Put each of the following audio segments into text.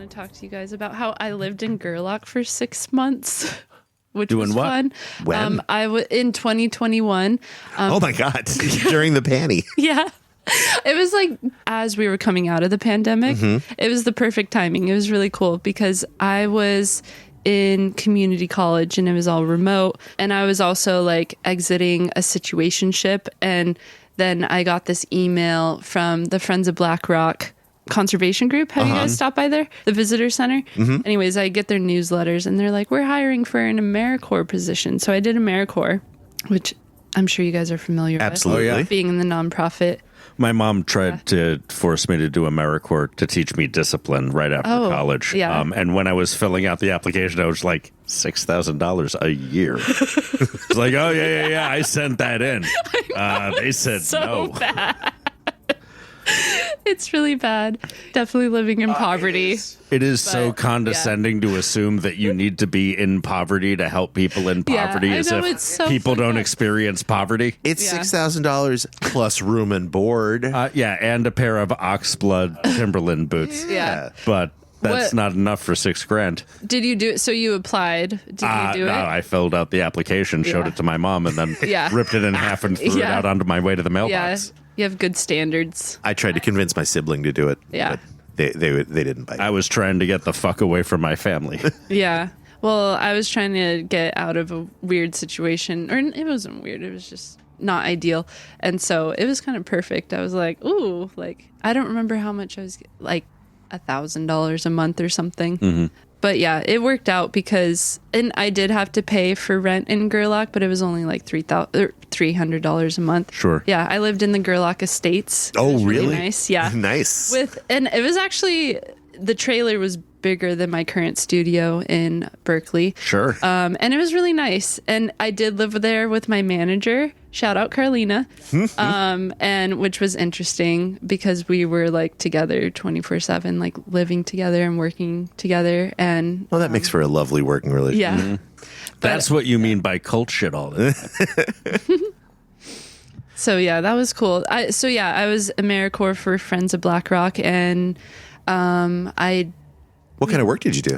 to talk to you guys about how I lived in Gerlach for 6 months, which Doing was what? fun. When? In 2021. Oh my God. During the panty. Yeah. It was like as we were coming out of the pandemic, it was the perfect timing. It was really cool because I was in community college and it was all remote. And I was also like exiting a situationship. And then I got this email from the Friends of Black Rock conservation group. Have you guys stopped by there? The visitor center? Anyways, I get their newsletters and they're like, we're hiring for an AmeriCorps position. So I did AmeriCorps, which I'm sure you guys are familiar Absolutely. with. Being in the nonprofit. My mom tried to force me to do AmeriCorps to teach me discipline right after college. Yeah. And when I was filling out the application, I was like, $6,000 a year. It's like, oh, yeah. I sent that in. They said So no. bad. It's really bad. Definitely living in poverty. It is so But, condescending to assume that you need to be in poverty to help people in Yeah, poverty I as know, if it's so people fucked don't up. experience poverty. It's Yeah. $6,000 plus room and board. Yeah, and a pair of oxblood Timberland boots. Yeah. But that's What- not enough for $6,000. Did you do it? So you applied. Did you do No, it? I filled out the application, showed Yeah. it to my mom, and then Yeah. ripped it in half and threw it Yeah. out onto my way to the Yeah. mailbox. You have good standards. I tried to convince my sibling to do it. Yeah. But they didn't bite. I was trying to get the fuck away from my family. Yeah. Well, I was trying to get out of a weird situation. Or it wasn't weird. It was just not ideal. And so it was kind of perfect. I was like, ooh, like, I don't remember how much I was, like, $1,000 a month or something. But yeah, it worked out because, and I did have to pay for rent in Gerlach, but it was only like $300 a month. Sure. Yeah, I lived in the Gerlach Estates. It Oh, was really? Nice. Yeah. Nice. And it was actually, the trailer was bigger than my current studio in Berkeley. Sure. And it was really nice. And I did live there with my manager. Shout out Carlina. And which was interesting because we were like together 24/7, like living together and working together. And Well, that makes for a lovely working relationship. yeah. That's what you mean by cult shit all the time. So yeah, that was cool. I was AmeriCorps for Friends of Black Rock, and What kind of work did you do?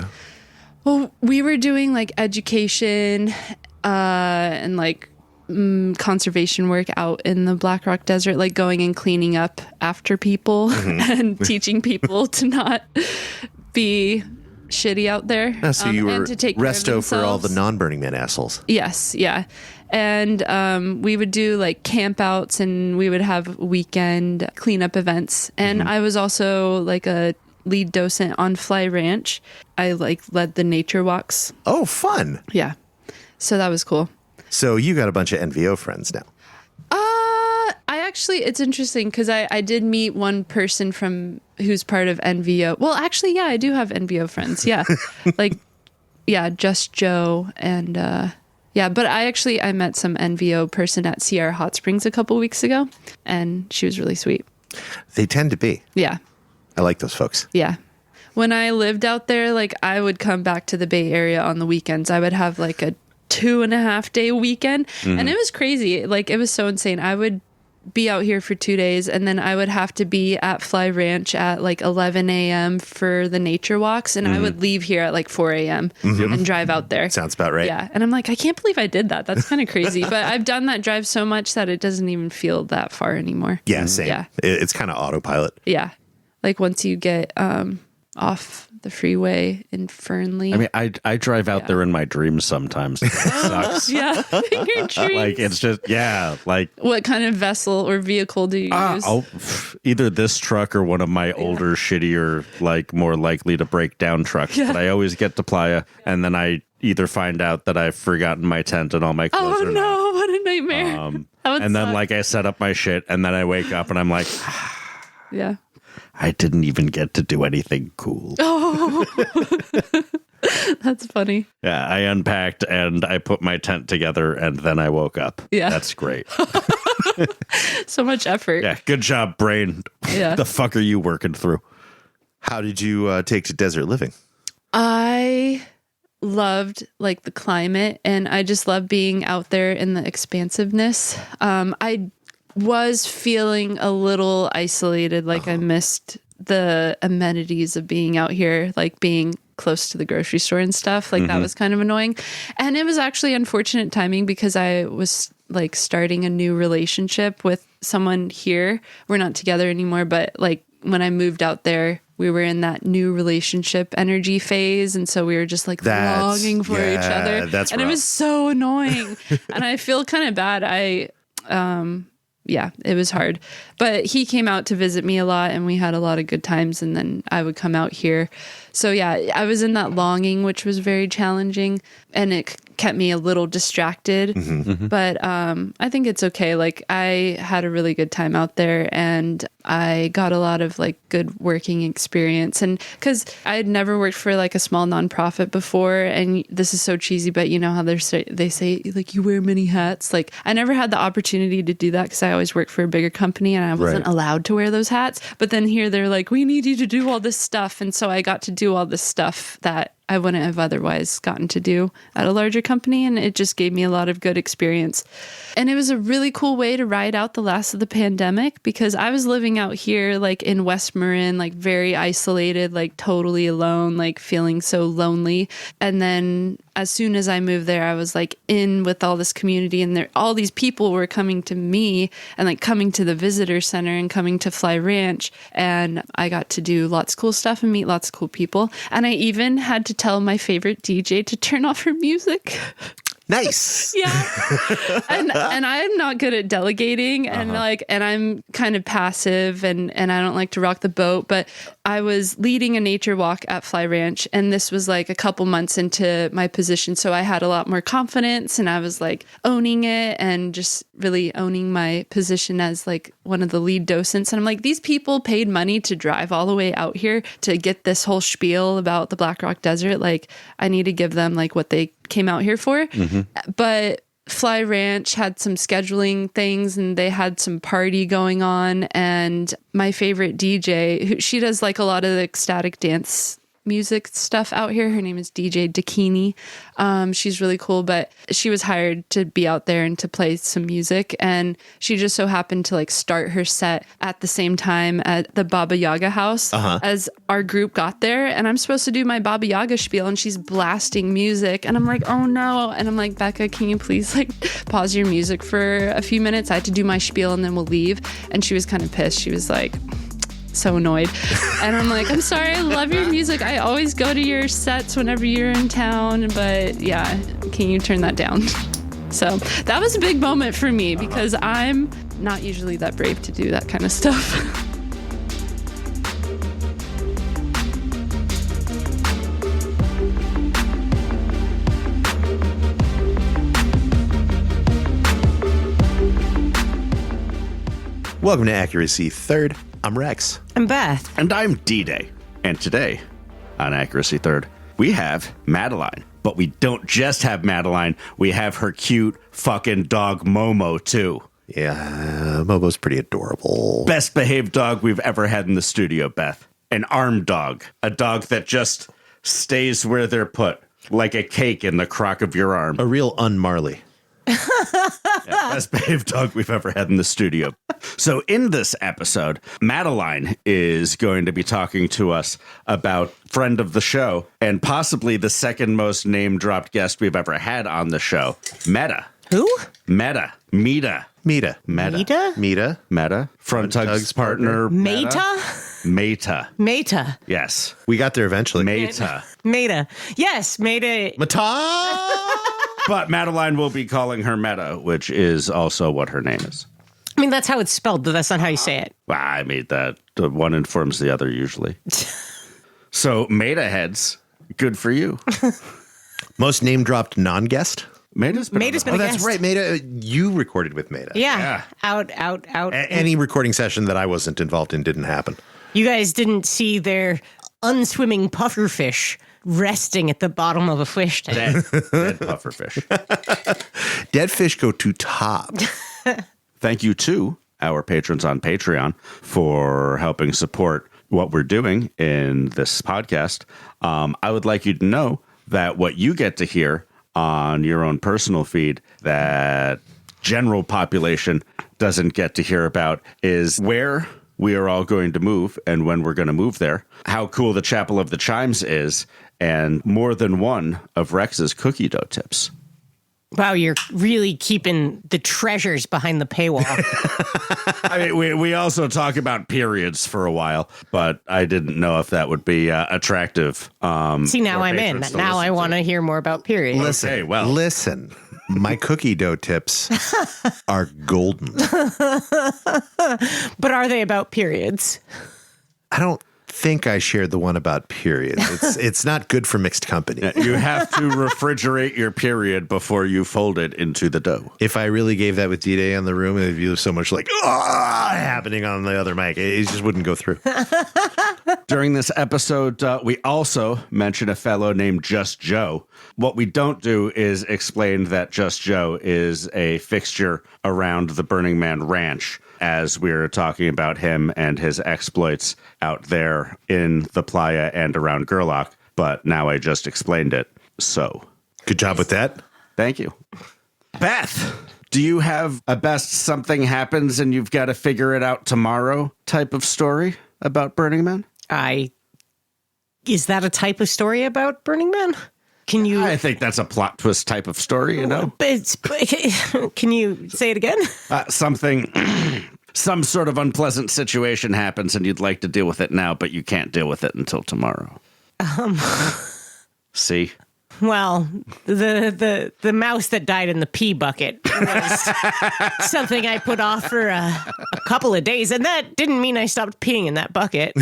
well, we were doing like education and like conservation work out in the Black Rock Desert, like going and cleaning up after people and teaching people to not be shitty out there. So you were and to take care of resto for all the themselves. non-Burning Man assholes. Yes, yeah. And we would do like camp outs and we would have weekend cleanup events. And I was also like a lead docent on Fly Ranch. I like led the nature walks. Oh, fun. Yeah. So that was cool. So you got a bunch of NVO friends now. It's interesting because I did meet one person from who's part of NVO. Well, actually, yeah, I do have NVO friends. Yeah. Like, yeah, Just Joe and, yeah, but I met some NVO person at Sierra Hot Springs a couple weeks ago, and she was really sweet. They tend to be. Yeah. I like those folks. Yeah. When I lived out there, like I would come back to the Bay Area on the weekends. I would have like a 2.5 day weekend. And it was crazy. Like it was so insane. I would be out here for 2 days and then I would have to be at Fly Ranch at like 11 a.m. for the nature walks. And I would leave here at like 4 a.m. and drive out there. Sounds about right. Yeah. And I'm like, I can't believe I did that. That's kind of crazy. But I've done that drive so much that it doesn't even feel that far anymore. Yeah, same. Yeah. It's kind of autopilot. Yeah. Like once you get off the freeway in Fernley. I mean, I drive out there in my dreams sometimes. It sucks. Yeah. In your dreams. Like, it's just, yeah, like, What kind of vessel or vehicle do you use? either this truck or one of my older, shittier, like, more likely to break down trucks. Yeah. But I always get to Playa, and then I either find out that I've forgotten my tent and all my clothes Oh or not. no, what a nightmare. That would And then, suck. like, I set up my shit, and then I wake up and I'm like, Yeah. I didn't even get to do anything cool. That's funny. Yeah, I unpacked and I put my tent together, and then I woke up. Yeah. That's great. So much effort. Yeah, good job, brain. Yeah. The fuck are you working through? How did you take to desert living? I loved like the climate and I just love being out there in the expansiveness. I was feeling a little isolated, like I missed the amenities of being out here, like being close to the grocery store and stuff. Like that was kind of annoying. And it was actually unfortunate timing because I was like starting a new relationship with someone here. We're not together anymore, but like when I moved out there, we were in that new relationship energy phase. And so we were just like longing for each other. That's and rough. it was so annoying. And I feel kind of bad. Yeah, it was hard. But he came out to visit me a lot and we had a lot of good times. And then I would come out here. So yeah, I was in that longing, which was very challenging. And it kept me a little distracted. But I think it's okay. Like I had a really good time out there and I got a lot of like good working experience. And because I had never worked for like a small nonprofit before, and this is so cheesy, but you know how they say like you wear many hats. Like I never had the opportunity to do that because I always worked for a bigger company and I wasn't allowed to wear those hats. But then here they're like, we need you to do all this stuff. And so I got to do all this stuff that I wouldn't have otherwise gotten to do at a larger company. And it just gave me a lot of good experience. And it was a really cool way to ride out the last of the pandemic because I was living out here like in West Marin, like very isolated, like totally alone, like feeling so lonely. And then as soon as I moved there, I was like in with all this community and all these people were coming to me and like coming to the visitor center and coming to Fly Ranch. And I got to do lots of cool stuff and meet lots of cool people. And I even had to tell my favorite DJ to turn off her music. Nice. Yeah. And I'm not good at delegating and and I'm kind of passive and I don't like to rock the boat, but I was leading a nature walk at Fly Ranch and this was like a couple months into my position. So I had a lot more confidence and I was like owning it and just really owning my position as like one of the lead docents. And I'm like, these people paid money to drive all the way out here to get this whole spiel about the Black Rock Desert. Like I need to give them like what they came out here for. But Fly Ranch had some scheduling things and they had some party going on. And my favorite DJ, she does like a lot of the ecstatic dance music stuff out here. Her name is DJ Dakini. She's really cool, but she was hired to be out there and to play some music. And she just so happened to like start her set at the same time at the Baba Yaga house as our group got there. And I'm supposed to do my Baba Yaga spiel and she's blasting music. And I'm like, oh no. And I'm like, Becca, can you please like pause your music for a few minutes? I had to do my spiel and then we'll leave. And she was kind of pissed. She was like, so annoyed. And I'm like, I'm sorry, I love your music. I always go to your sets whenever you're in town, but yeah, can you turn that down? So that was a big moment for me because I'm not usually that brave to do that kind of stuff. Welcome to Accuracy Third. I'm Rex. I'm Beth. And I'm D-Day. And today, on Accuracy Third, we have Madeline. But we don't just have Madeline. We have her cute fucking dog, Momo, too. Yeah, Momo's pretty adorable. Best behaved dog we've ever had in the studio, Beth. An arm dog. A dog that just stays where they're put, like a cake in the crock of your arm. A real unmarley. Best behaved dog we've ever had in the studio. So in this episode, Madeline is going to be talking to us about friend of the show and possibly the second most name-dropped guest we've ever had on the show, Meta. Who? Meta. Meta. Meta? Meta. From Tug's partner. Meta? Meta. Meta. Yes. We got there eventually. Meta. Meta. Yes, Meta. Mata! But Madeline will be calling her Meta, which is also what her name is. I mean, that's how it's spelled, but that's not how you say it. Well, I made that. One informs the other usually. So, Meta heads, good for you. Most name-dropped non-guest? Meta's been a That's guest. right, Meta. You recorded with Meta. Yeah. Out. Any recording session that I wasn't involved in didn't happen. You guys didn't see their unswimming pufferfish resting at the bottom of a fish tank. dead pufferfish. Dead fish go to top. Thank you to our patrons on Patreon for helping support what we're doing in this podcast. I would like you to know that what you get to hear on your own personal feed that general population doesn't get to hear about is where we are all going to move and when we're going to move there, how cool the Chapel of the Chimes is, and more than one of Rex's cookie dough tips. Wow, you're really keeping the treasures behind the paywall. I mean, we also talk about periods for a while, but I didn't know if that would be attractive. See, now for I'm in. patrons to Now listen I to. want to hear more about periods. Listen, Okay, well. listen. My cookie dough tips are golden. But are they about periods? I don't think I shared the one about periods. It's not good for mixed company. You have to refrigerate your period before you fold it into the dough. If I really gave that with D-Day in the room, it'd be so much like happening on the other mic. It just wouldn't go through. During this episode, we also mention a fellow named Just Joe. What we don't do is explain that Just Joe is a fixture around the Burning Man Ranch, as we're talking about him and his exploits out there in the playa and around Gerlach. But now I just explained it. So, Good job with that. thank you. Beth, do you have a best something happens and you've got to figure it out tomorrow type of story about Burning Man? Is that a type of story about Burning Man? Can you? I think that's a plot twist type of story, you know? Can you say it again? Some sort of unpleasant situation happens and you'd like to deal with it now, but you can't deal with it until tomorrow. See? Well, the mouse that died in the pee bucket was something I put off for a couple of days, and that didn't mean I stopped peeing in that bucket.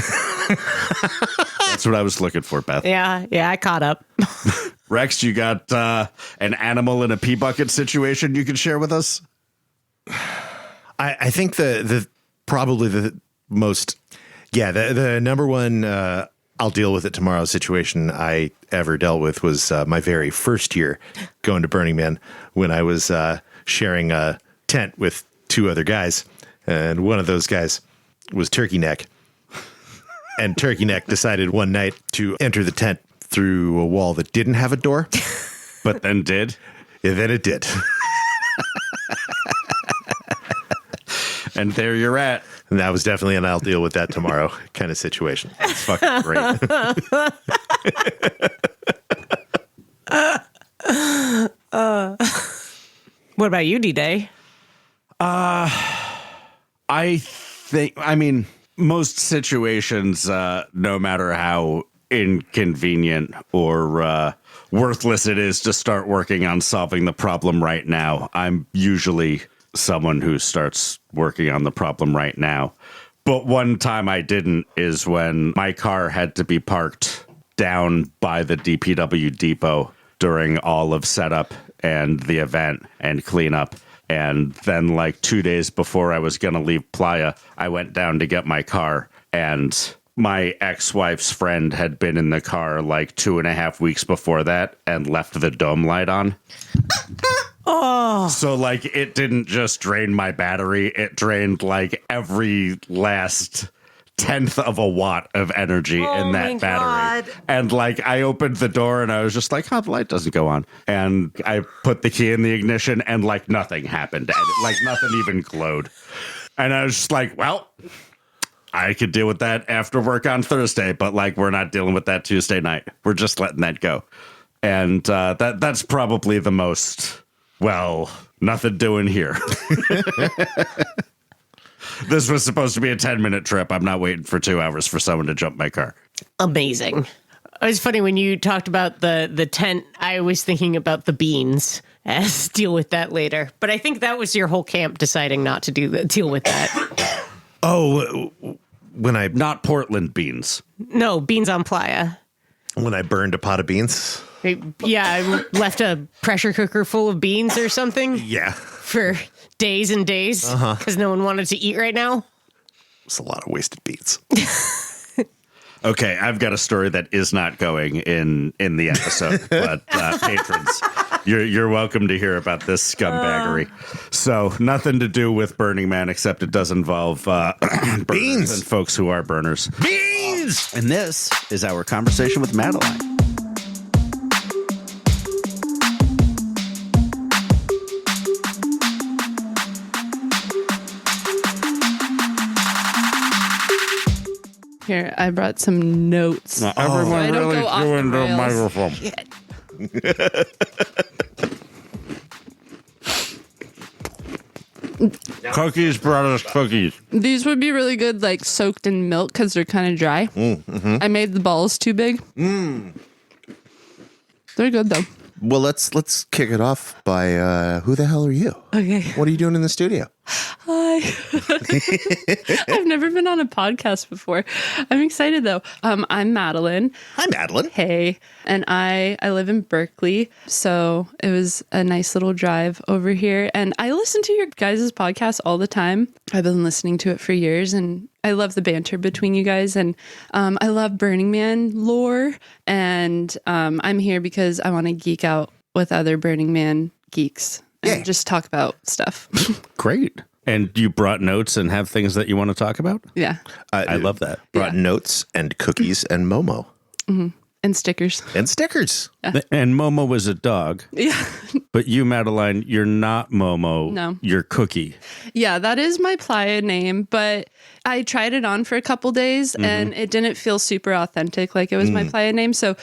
That's what I was looking for, Beth. Yeah, I caught up. Rex, you got an animal in a pee bucket situation you can share with us? I think the probably the most, the number one I'll deal with it tomorrow situation I ever dealt with was my very first year going to Burning Man, when I was sharing a tent with two other guys. And one of those guys was Turkey Neck. And Turkey Neck decided one night to enter the tent through a wall that didn't have a door. But then did? Yeah, then it did. And there you're at. And that was definitely an I'll deal with that tomorrow kind of situation. It's fucking great. What about you, D-Day? I mean, most situations, no matter how inconvenient or worthless it is to start working on solving the problem right now, I'm usually someone who starts working on the problem right now. But one time I didn't is when my car had to be parked down by the DPW depot during all of setup and the event and cleanup. And then like 2 days before I was going to leave Playa, I went down to get my car, and my ex-wife's friend had been in the car like 2.5 weeks before that and left the dome light on. So like it didn't just drain my battery, it drained like every last 1/10 of a watt of energy in that battery. And like I opened the door and I was just like, oh, the light doesn't go on. And I put the key in the ignition and like nothing happened. And like nothing even glowed. And I was just like, well, I could deal with that after work on Thursday, but like we're not dealing with that Tuesday night. We're just letting that go. And that's probably the most, well, nothing doing here. This was supposed to be a 10-minute trip. I'm not waiting for 2 hours for someone to jump my car. Amazing. It was funny when you talked about the tent. I was thinking about the beans. As deal with that later. But I think that was your whole camp deciding not to deal with that. Oh, when I Not Portland beans. No, beans on Playa. burned a pot of beans. Yeah, I left a pressure cooker full of beans or something Yeah, for days and days because no one wanted to eat right now. it's a lot of wasted beans. Okay, I've got a story that is not going in the episode, but patrons, you're welcome to hear about this scumbaggery. So nothing to do with Burning Man, except it does involve burners Beans and folks who are burners. Beans. And this is our conversation with Madeline. Here, I brought some notes. Everyone I don't go off the rails. Cookies brought us cookies. These would be really good, like soaked in milk because they're kind of dry. I made the balls too big. They're good though. Well, let's kick it off by who the hell are you? Okay. What are you doing in the studio? Hi. I've never been on a podcast before. I'm excited though. I'm Madeline. Hi, Madeline. Hey, and I live in Berkeley, so it was a nice little drive over here. And I listen to your guys' podcast all the time. I've been listening to it for years, and I love the banter between you guys. And I love Burning Man lore. And I'm here because I want to geek out with other Burning Man geeks and just talk about stuff. Great. And you brought notes and have things that you want to talk about? Yeah. I love that. Brought notes and cookies and Momo. And stickers. And stickers. And Momo was a dog. Yeah. But you, Madeline, you're not Momo. No. You're Cookie. Yeah, that is my playa name, but I tried it on for a couple days and it didn't feel super authentic like it was my playa name. So,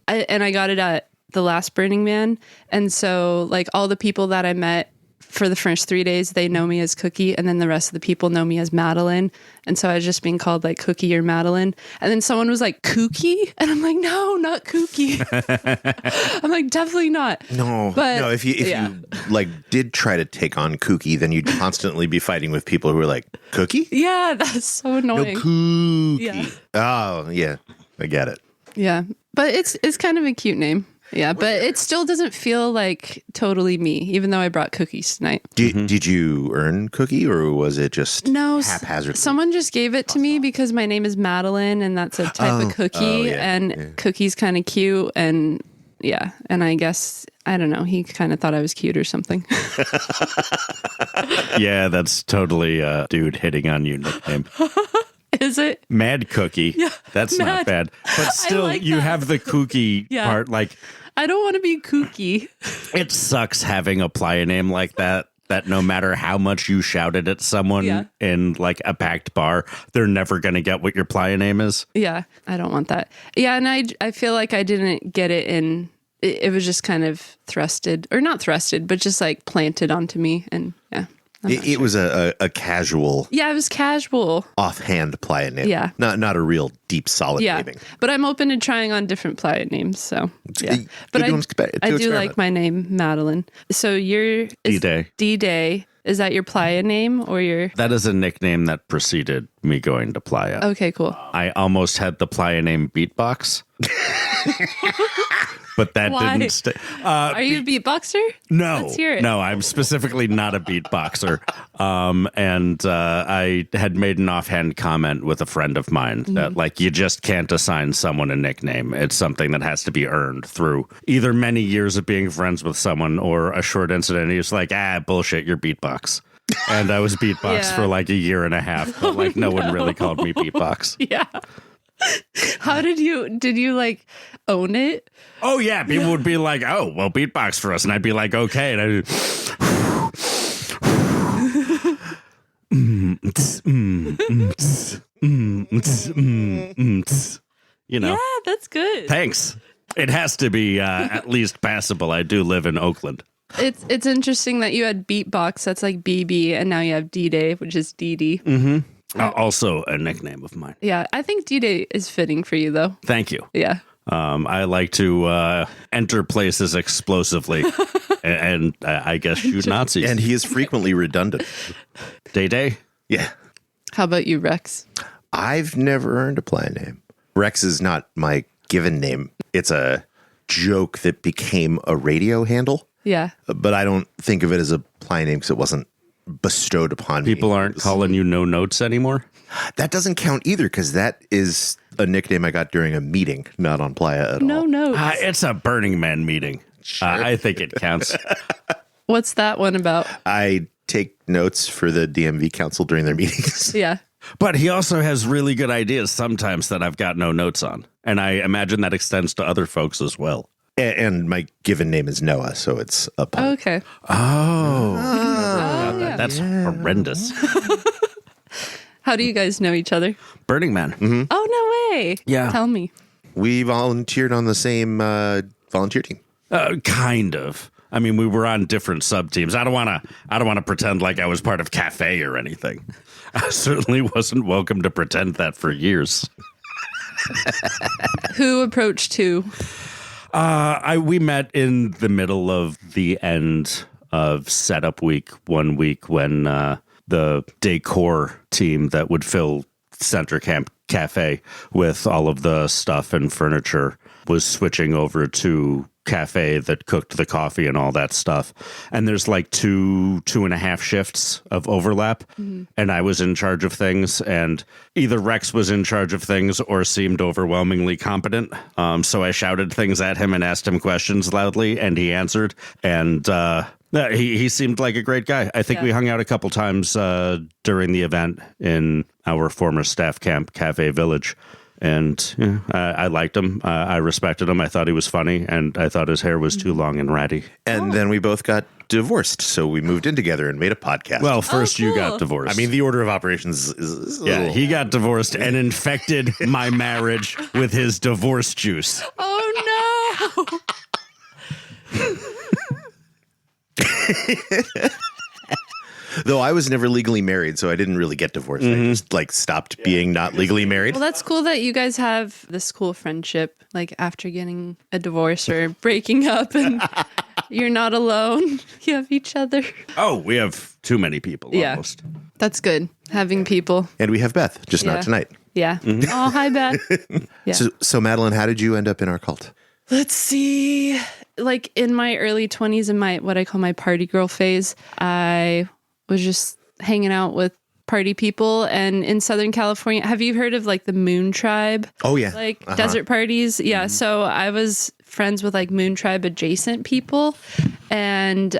I got it at the last Burning Man. And so, like, all the people that I met for the first 3 days, they know me as Cookie, and then the rest of the people know me as Madeline. And so I was just being called like Cookie or Madeline. And then someone was like, Kooky? And I'm like, no, not Kooky. I'm like, definitely not. No, But, no. If you like did try to take on Kooky, then you'd constantly be fighting with people who are like, Cookie? Yeah, that's so annoying. Kooky. Yeah. Oh, yeah. I get it. Yeah, but it's kind of a cute name. Yeah, but it still doesn't feel like totally me, even though I brought cookies tonight. Did you earn Cookie, or was it just No, haphazard? someone just gave it to me because my name is Madeline, and that's a type of cookie, and Cookie's kind of cute, and yeah, and I guess, I don't know, he kind of thought I was cute or something. Yeah, that's totally a dude hitting on you nickname. Is it? Mad Cookie. Yeah, that's not Mad. bad. But still, like you that. have the kooky Yeah. part. Like, I don't want to be kooky. it sucks having a playa name like that no matter how much you shouted at someone in like a packed bar, they're never going to get what your playa name is. Yeah, I don't want that. Yeah, and I feel like I didn't get it in. It was just kind of thrusted, or not thrusted, but just like planted onto me, and yeah. It was a casual, Yeah, it was casual. offhand playa name. Yeah. Not a real deep, solid Yeah, naming. but I'm open to trying on different playa names. So yeah, Good but to I do experiment. like my name, Madeline. So your D-Day. D-Day, is that your playa name or your? That is a nickname that preceded me going to playa. Okay, cool. I almost had the playa name Beatbox. But that Why? didn't stay. Are you a beatboxer? No, Let's hear it. no, I'm specifically not a beatboxer. And I had made an offhand comment with a friend of mine that, like, you just can't assign someone a nickname. It's something that has to be earned through either many years of being friends with someone or a short incident. He was like, bullshit, you're beatbox. And I was beatbox Yeah. for like a year and a half, but like no one really called me beatbox. Yeah. How did you like own it? Oh yeah, people would be like, "Oh, well, beatbox for us," and I'd be like, "Okay," and I'd you know. Yeah, that's good. Thanks. It has to be at least passable. I do live in Oakland. It's interesting that you had beatbox, that's like BB, and now you have D-Day, which is DD. Also a nickname of mine. Yeah, I think D-Day is fitting for you though. Thank you. Yeah. I like to enter places explosively and I guess shoot Nazis. And he is frequently redundant. Day. Yeah. How about you, Rex? I've never earned a playa name. Rex is not my given name. It's a joke that became a radio handle, Yeah. but I don't think of it as a playa name because it wasn't bestowed upon me. People aren't calling you No Notes anymore? That doesn't count either because that is a nickname I got during a meeting, not on playa at No all. notes. It's a Burning Man meeting. I think it counts. What's that one about? I take notes for the DMV council during their meetings. Yeah. But he also has really good ideas sometimes that I've got no notes on. And I imagine that extends to other folks as well. And my given name is Noah, so it's a pun. Okay. Oh, that's horrendous. How do you guys know each other? Burning Man. Oh, no Yay. Yeah. Tell me. We volunteered on the same volunteer team. Kind of. I mean, we were on different sub teams. I don't want to pretend like I was part of Cafe or anything. I certainly wasn't welcome to pretend that for years. Who approached who? We met in the middle of the end of setup week, one week when the decor team that would fill Center Camp Cafe with all of the stuff and furniture was switching over to Cafe that cooked the coffee and all that stuff. And there's like 2.5 shifts of overlap. Mm-hmm. And I was in charge of things, and either Rex was in charge of things or seemed overwhelmingly competent. So I shouted things at him and asked him questions loudly, and he answered. And he seemed like a great guy. I think we hung out a couple times during the event in our former staff camp, Cafe Village. And I liked him. I respected him. I thought he was funny, and I thought his hair was too long and ratty. And then we both got divorced, so we moved in together and made a podcast. Well, first cool. You got divorced. I mean, the order of operations is a little... he got divorced and infected my marriage with his divorce juice. Oh, no. Though I was never legally married, so I didn't really get divorced. I just stopped being not legally married. Well, that's cool that you guys have this cool friendship, like after getting a divorce or breaking up, and you're not alone. You have each other. Oh, we have too many people almost. That's good. Having people. And we have Beth, just not tonight. Yeah. Oh, hi, Beth. Yeah. So Madeline, how did you end up in our cult? Let's see. Like in my early 20s, in my what I call my party girl phase, I was just hanging out with party people. And in Southern California, have you heard of like the Moon Tribe? Oh, yeah. Like desert parties? Yeah. So I was friends with like Moon Tribe adjacent people. And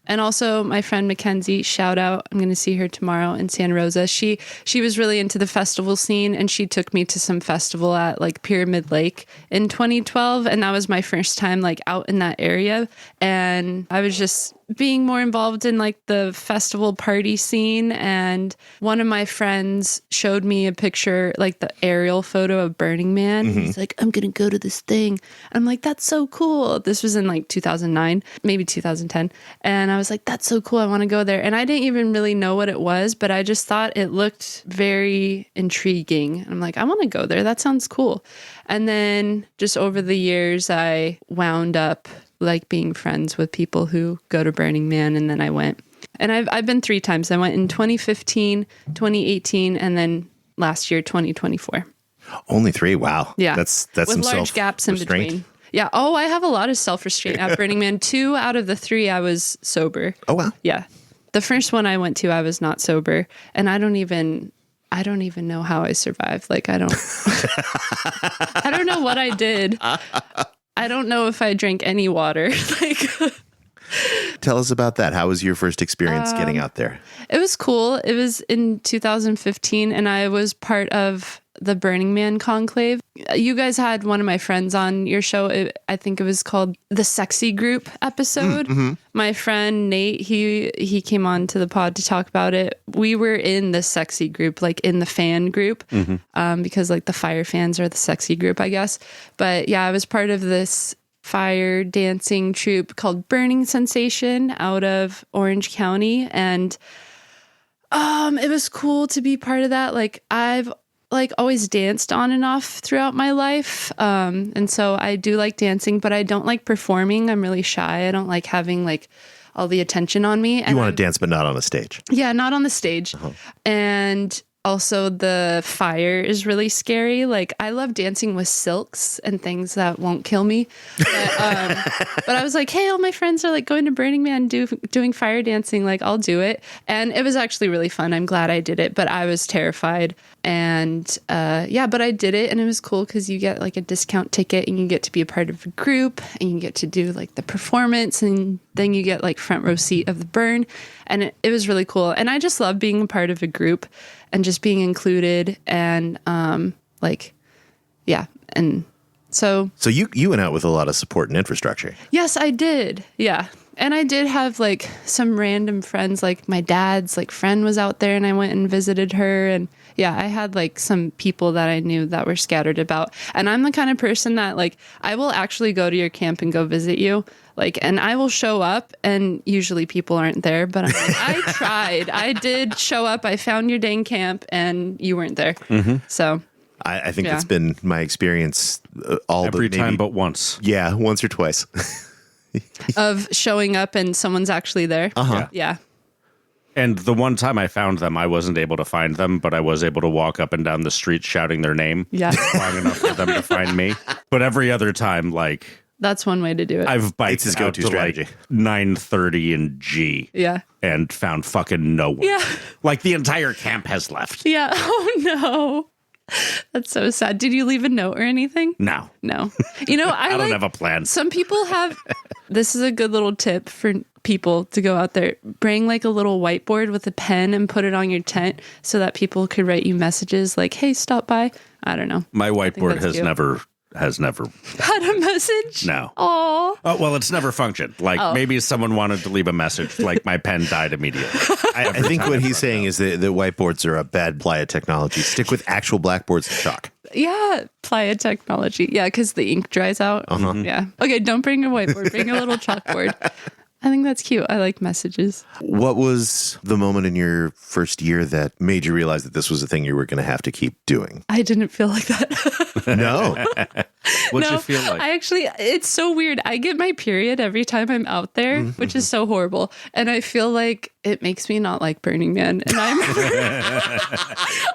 also my friend Mackenzie, shout out. I'm going to see her tomorrow in Santa Rosa. She was really into the festival scene, and she took me to some festival at like Pyramid Lake in 2012. And that was my first time like out in that area. And I was just being more involved in like the festival party scene. And one of my friends showed me a picture, like the aerial photo of Burning Man. Mm-hmm. He's like, I'm going to go to this thing. I'm like, that's so cool. This was in like 2009, maybe 2010. And I was like, that's so cool. I want to go there. And I didn't even really know what it was, but I just thought it looked very intriguing. And I'm like, I want to go there. That sounds cool. And then just over the years, I wound up like being friends with people who go to Burning Man. And then I went, and I've been 3 times. I went in 2015, 2018, and then last year, 2024. Only 3. Wow. Yeah. That's with some large gaps in between. Yeah. Oh, I have a lot of self-restraint at Burning Man. 2 out of the 3, I was sober. Oh, wow. Yeah. The first one I went to, I was not sober. And I don't even know how I survived. Like, I don't know what I did. I don't know if I drank any water. Like, tell us about that. How was your first experience getting out there? It was cool. It was in 2015, and I was part of the Burning Man conclave. You guys had one of my friends on your show. I think it was called the Sexy Group episode. Mm-hmm. My friend Nate, he came on to the pod to talk about it. We were in the Sexy Group, like in the fan group, because like the fire fans are the Sexy Group, I guess. But yeah, I was part of this fire dancing troupe called Burning Sensation out of Orange County. And it was cool to be part of that. Like I've always danced on and off throughout my life. And so I do like dancing, but I don't like performing. I'm really shy. I don't like having like all the attention on me. And you want to dance, but not on the stage. Yeah, not on the stage. Uh-huh. And also the fire is really scary. Like I love dancing with silks and things that won't kill me. But I was like, hey, all my friends are like going to Burning Man doing fire dancing. Like I'll do it. And it was actually really fun. I'm glad I did it, but I was terrified. And but I did it, and it was cool because you get like a discount ticket and you get to be a part of a group and you get to do like the performance, and then you get like front row seat of the burn. And it was really cool. And I just love being a part of a group and just being included. And and so you went out with a lot of support and infrastructure. Yes, I did. Yeah. And I did have like some random friends, like my dad's like friend was out there, and I went and visited her. And Yeah, I had like some people that I knew that were scattered about. And I'm the kind of person that like, I will actually go to your camp and go visit you. Like, and I will show up and usually people aren't there, but I'm like, I tried. I did show up. I found your dang camp and you weren't there. So I think that's been my experience every time but once. Yeah, once or twice. of showing up and someone's actually there. Yeah. And the one time I found them, I wasn't able to find them, but I was able to walk up and down the street shouting their name long enough for them to find me. But every other time, like... That's one way to do it. I've biked his out go-to to strategy. like 9:30 in G. Yeah. And found fucking no one. Yeah. Like the entire camp has left. Yeah. Oh, no. That's so sad. Did you leave a note or anything? No. No. You know, I don't have a plan. Some people have, this is a good little tip for people to go out there. Bring like a little whiteboard with a pen and put it on your tent so that people could write you messages like, hey, stop by. I don't know. My whiteboard that's has cute. never Had a message? No. Oh. Oh, well, it's never functioned. Like maybe someone wanted to leave a message, like my pen died immediately. I think what he's saying is that the whiteboards are a bad Playa technology. Stick with actual blackboards and chalk. Yeah, Playa technology. Yeah, because the ink dries out. Yeah. Okay, don't bring a whiteboard. Bring a little chalkboard. I think that's cute. I like messages. What was the moment in your first year that made you realize that this was a thing you were going to have to keep doing? I didn't feel like that. No. What'd you feel like? I actually, it's so weird. I get my period every time I'm out there, which is so horrible. And I feel like it makes me not like Burning Man. And I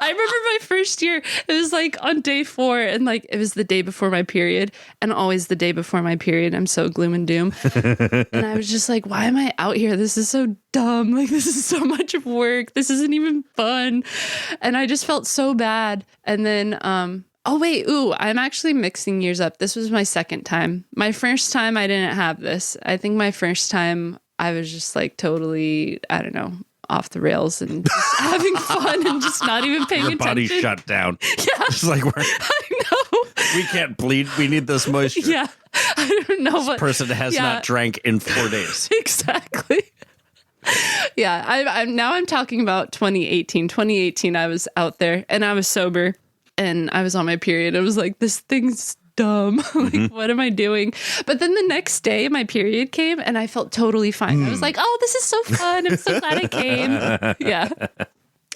remember my first year, it was like on day 4 and like it was the day before my period and always the day before my period. I'm so gloom and doom. And I was just like, why am I out here? This is so dumb. Like this is so much work. This isn't even fun. And I just felt so bad. And then, oh, wait. Ooh, I'm actually mixing years up. This was my second time. My first time, I didn't have this. I think my first time, I was just like totally, I don't know, off the rails and just having fun and just not even paying Your attention. body shut down. Yeah. It's like I know. we can't bleed. We need this moisture. Yeah. I don't know. This person has not drank in 4 days. Exactly. Yeah. I'm talking about 2018. 2018, I was out there and I was sober. And I was on my period. I was like, this thing's dumb. Like, what am I doing? But then the next day, my period came and I felt totally fine. I was like, oh, this is so fun. I'm so glad I came. Yeah.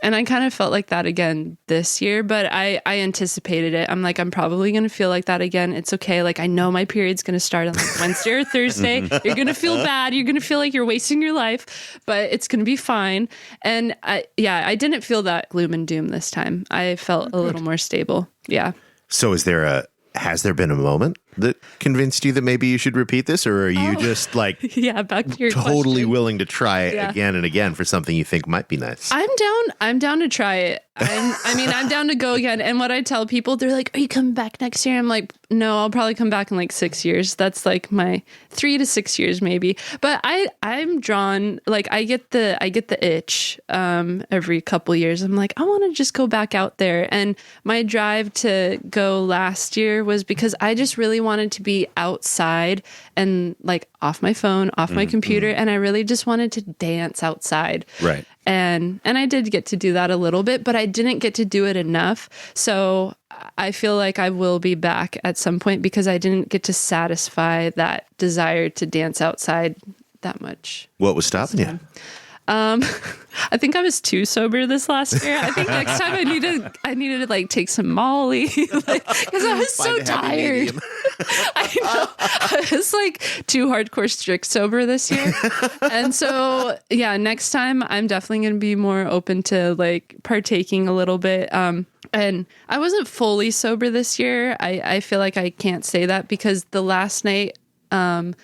And I kind of felt like that again this year, but I anticipated it. I'm like, I'm probably going to feel like that again. It's okay. Like, I know my period's going to start on like Wednesday or Thursday. You're going to feel bad. You're going to feel like you're wasting your life, but it's going to be fine. And I didn't feel that gloom and doom this time. I felt a little more stable. Yeah. So has there been a moment that convinced you that maybe you should repeat this, or are you just like Yeah, back to your totally question. willing to try it Yeah. again and again for something you think might be nice? I'm down to try it. I'm down to go again. And what I tell people, they're like, are you coming back next year? I'm like, no, I'll probably come back in like 6 years. That's like my 3 to 6 years maybe. But I'm drawn, like I get the itch every couple years. I'm like, I want to just go back out there. And my drive to go last year was because I just really wanted to be outside and like off my phone, off my computer. And I really just wanted to dance outside. Right. And I did get to do that a little bit, but I didn't get to do it enough. So I feel like I will be back at some point because I didn't get to satisfy that desire to dance outside that much. What was stopping you? I think I was too sober this last year. I think next time I needed to like take some Molly because I was so tired. I know. I was like too hardcore strict sober this year. And so, yeah, next time I'm definitely going to be more open to like partaking a little bit. And I wasn't fully sober this year. I feel like I can't say that because the last night I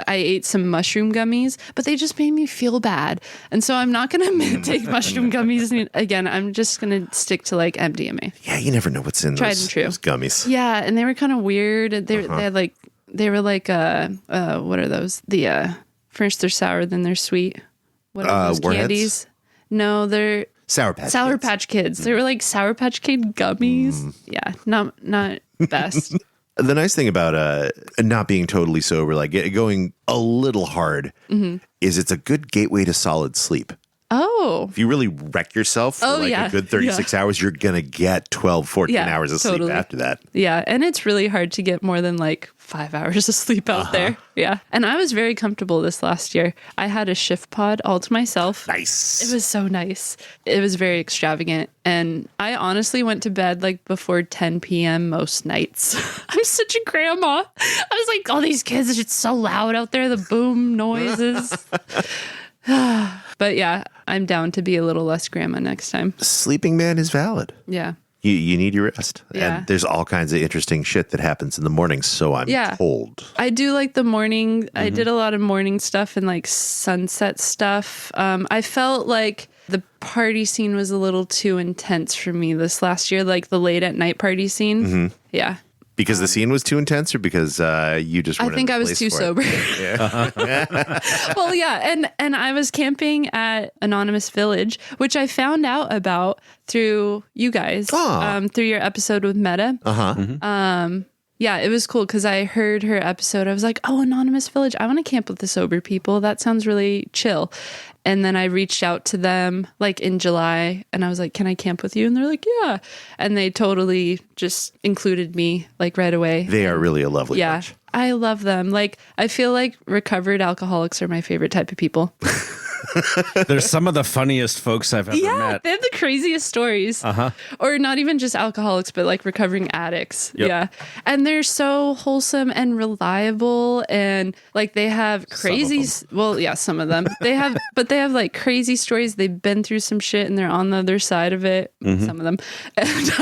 ate some mushroom gummies, but they just made me feel bad. And so I'm not going to take mushroom gummies again. I'm just going to stick to like MDMA. Yeah, you never know what's in Tried those, and true. those gummies. Yeah. And they were kind of weird. They were like, what are those? First they're sour, then they're sweet. What are those Warheads? candies? No, they're Sour Patch Kids. They were like Sour Patch Kid gummies. Yeah. Not best. The nice thing about not being totally sober, like going a little hard, is it's a good gateway to solid sleep. Oh. If you really wreck yourself for a good 36 hours, you're going to get 12, 14 hours of sleep after that. Yeah. And it's really hard to get more than like 5 hours of sleep out there. Yeah. And I was very comfortable this last year. I had a shift pod all to myself. Nice. It was so nice. It was very extravagant. And I honestly went to bed like before 10 p.m. most nights. I'm such a grandma. I was like, all these kids, it's so loud out there, the boom noises. But yeah, I'm down to be a little less grandma next time. Sleeping man is valid. Yeah. You need your rest. Yeah. And there's all kinds of interesting shit that happens in the morning, so I'm told. I do like the morning. I did a lot of morning stuff and like sunset stuff. I felt like the party scene was a little too intense for me this last year, like the late at night party scene. Yeah. Because the scene was too intense, or because you just weren't I think in the I was place too for sober. Well, yeah, and I was camping at Anonymous Village, which I found out about through you guys, through your episode with Meta. Yeah, it was cool because I heard her episode. I was like, oh, Anonymous Village. I want to camp with the sober people. That sounds really chill. And then I reached out to them like in July and I was like, can I camp with you? And they're like, yeah. And they totally just included me like right away. They are really a lovely bunch. I love them. Like, I feel like recovered alcoholics are my favorite type of people. They're some of the funniest folks I've ever met. They have the craziest stories. Or not even just alcoholics, but like recovering addicts. Yep. Yeah. And they're so wholesome and reliable. And like they have crazy, some of them. They have like crazy stories. They've been through some shit and they're on the other side of it. Some of them. And,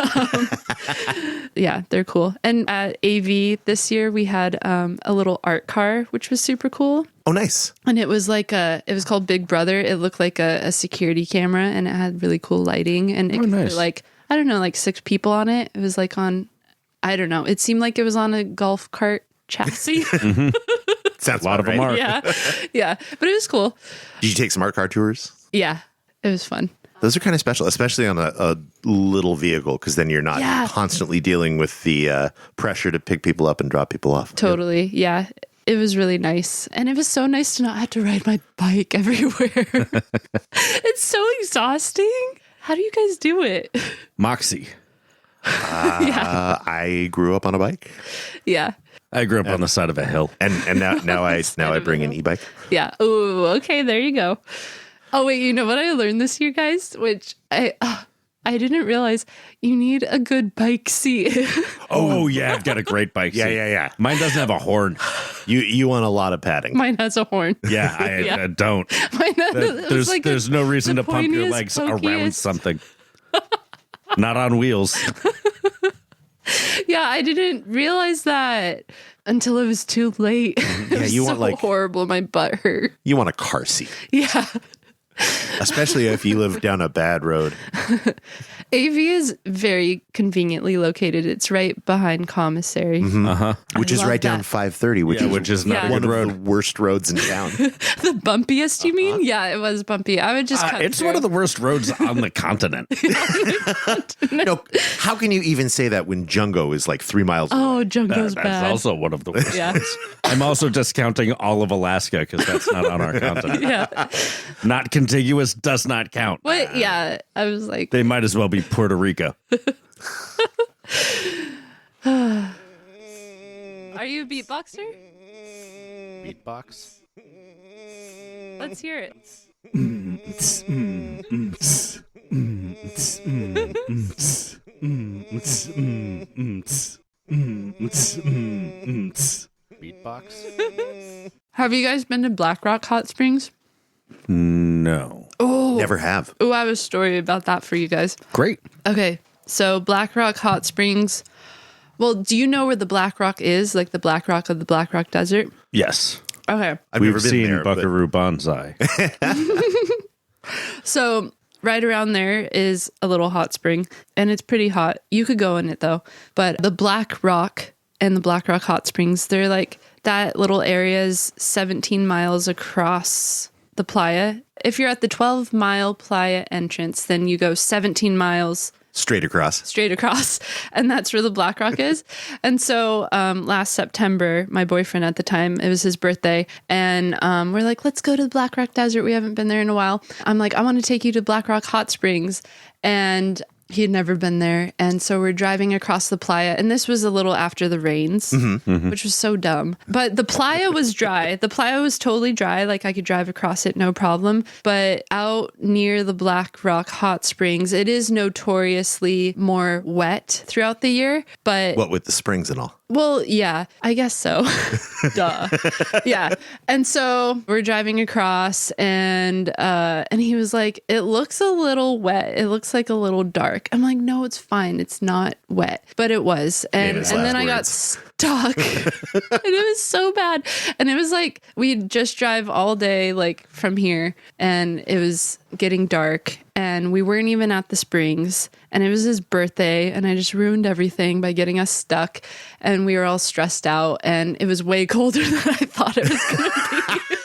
yeah, they're cool. And at AV this year, we had a little art car, which was super cool. Oh, nice. And it was like it was called Big Brother. It looked like a security camera and it had really cool lighting. And it could put like, I don't know, like 6 people on it. It was like on, I don't know. It seemed like it was on a golf cart chassis. Sounds a lot of them are. Yeah. But it was cool. Did you take smart car tours? Yeah. It was fun. Those are kind of special, especially on a little vehicle, because then you're not constantly dealing with the pressure to pick people up and drop people off. Totally. Yeah. It was really nice. And it was so nice to not have to ride my bike everywhere. It's so exhausting. How do you guys do it? Moxie. I grew up on a bike. Yeah. I grew up on the side of a hill. And now I bring an e-bike. Yeah. Oh, okay. There you go. Oh, wait. You know what I learned this year, guys? Which I didn't realize you need a good bike seat. Oh, yeah. I've got a great bike seat. Yeah. Mine doesn't have a horn. You want a lot of padding. Mine has a horn. Yeah, I don't. Mine has, There's no reason the to pump your pointiest, legs around pokiest. something. Not on wheels. Yeah, I didn't realize that until it was too late. It was you want, so like- horrible. My butt hurt. You want a car seat, Yeah. especially if you live down a bad road. AV is very conveniently located. It's right behind commissary. Which is love right down that. 530, which is not a one good of road. the worst roads in town. The bumpiest, you mean? Yeah, it was bumpy. I would just cut It's through. one of the worst roads on the continent. No, how can you even say that when Jungo is like 3 miles away? Oh, Jungo's That's bad. also one of the worst. Yeah. I'm also discounting all of Alaska because that's not on our continent. Yeah. Not contiguous does not count. But yeah, I was like, They might as well be Puerto Rico. are you a beatboxer? Beatbox. Let's hear it. Beatbox? Have you guys been to Black Rock Hot Springs? No. Never have. Oh, I have a story about that for you guys. Great. Okay, so Black Rock Hot Springs. Well, do you know where the Black Rock is? Like the Black Rock of the Black Rock Desert? Yes. Okay. I've We've never been seen there, but Buckaroo Banzai. So right around there is a little hot spring, and it's pretty hot. You could go in it, though. But the Black Rock and the Black Rock Hot Springs, they're like, that little area is 17 miles across the playa. If you're at the 12-mile playa entrance, then you go 17 miles Straight across. And that's where the Black Rock is. And so last September, my boyfriend at the time, it was his birthday, and we're like, let's go to the Black Rock Desert. We haven't been there in a while. I'm like, I want to take you to Black Rock Hot Springs. And he had never been there. And so we're driving across the playa. And this was a little after the rains, which was so dumb. But the playa was dry. The playa was totally dry. Like I could drive across it, no problem. But out near the Black Rock Hot Springs, it is notoriously more wet throughout the year. But What with the springs and all? well, yeah, I guess so. Duh. Yeah. And so we're driving across and he was like, it looks a little wet. It looks like a little dark. I'm like, no, it's fine. It's not wet. But it was. And then I got stuck. And it was so bad. And it was like, we'd just drive all day, like from here. And it was getting dark. And we weren't even at the springs. And it was his birthday. And I just ruined everything by getting us stuck. And we were all stressed out. And it was way colder than I thought it was going to be.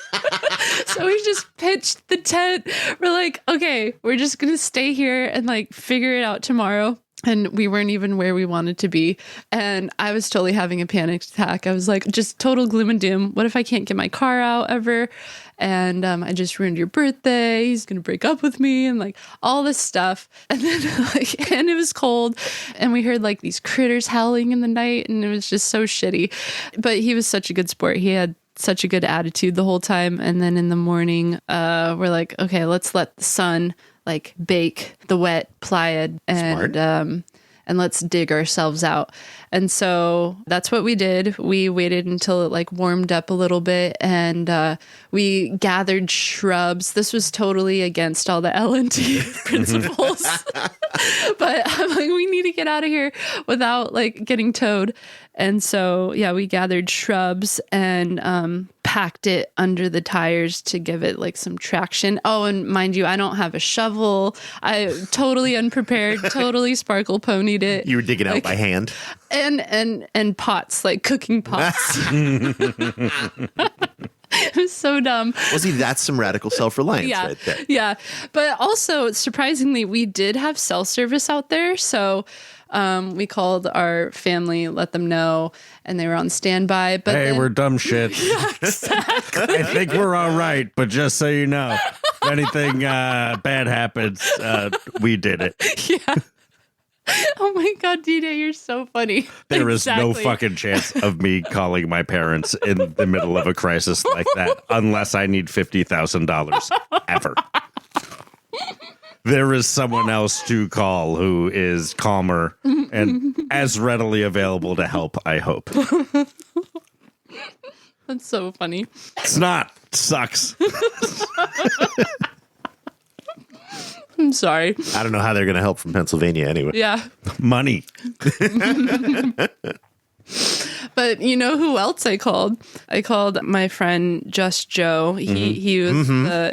So we just pitched the tent. We're like, okay, we're just going to stay here and like figure it out tomorrow. And we weren't even where we wanted to be. And I was totally having a panic attack. I was like, just total gloom and doom. What if I can't get my car out ever? And I just ruined your birthday. He's going to break up with me and like all this stuff. And then and it was cold. And we heard like these critters howling in the night. And it was just so shitty. But he was such a good sport. He had such a good attitude the whole time. And then in the morning, we're like, okay, let's let the sun like bake the wet playa and let's dig ourselves out. And so that's what we did. We waited until it like warmed up a little bit and we gathered shrubs. This was totally against all the L&T principles. But I'm like, we need to get out of here without like getting towed. And so, yeah, we gathered shrubs and packed it under the tires to give it like some traction. Oh, and mind you, I don't have a shovel. I totally unprepared, totally sparkle ponied it. You were digging out by hand? And pots, like cooking pots. It was so dumb. Well, see, that's some radical self-reliance right there. Yeah. But also, surprisingly, we did have cell service out there. So we called our family, let them know, and they were on standby. But hey, then, we're dumb shit. Yeah, exactly. I think we're all right, but just so you know, if anything bad happens, we did it. Yeah. Oh my God, DJ, you're so funny. There is no fucking chance of me calling my parents in the middle of a crisis like that unless I need $50,000 ever. There is someone else to call who is calmer and as readily available to help, I hope. That's so funny. It's not. Sucks. I'm sorry. I don't know how they're going to help from Pennsylvania anyway. Yeah. Money. But you know who else I called? I called my friend Just Joe. He was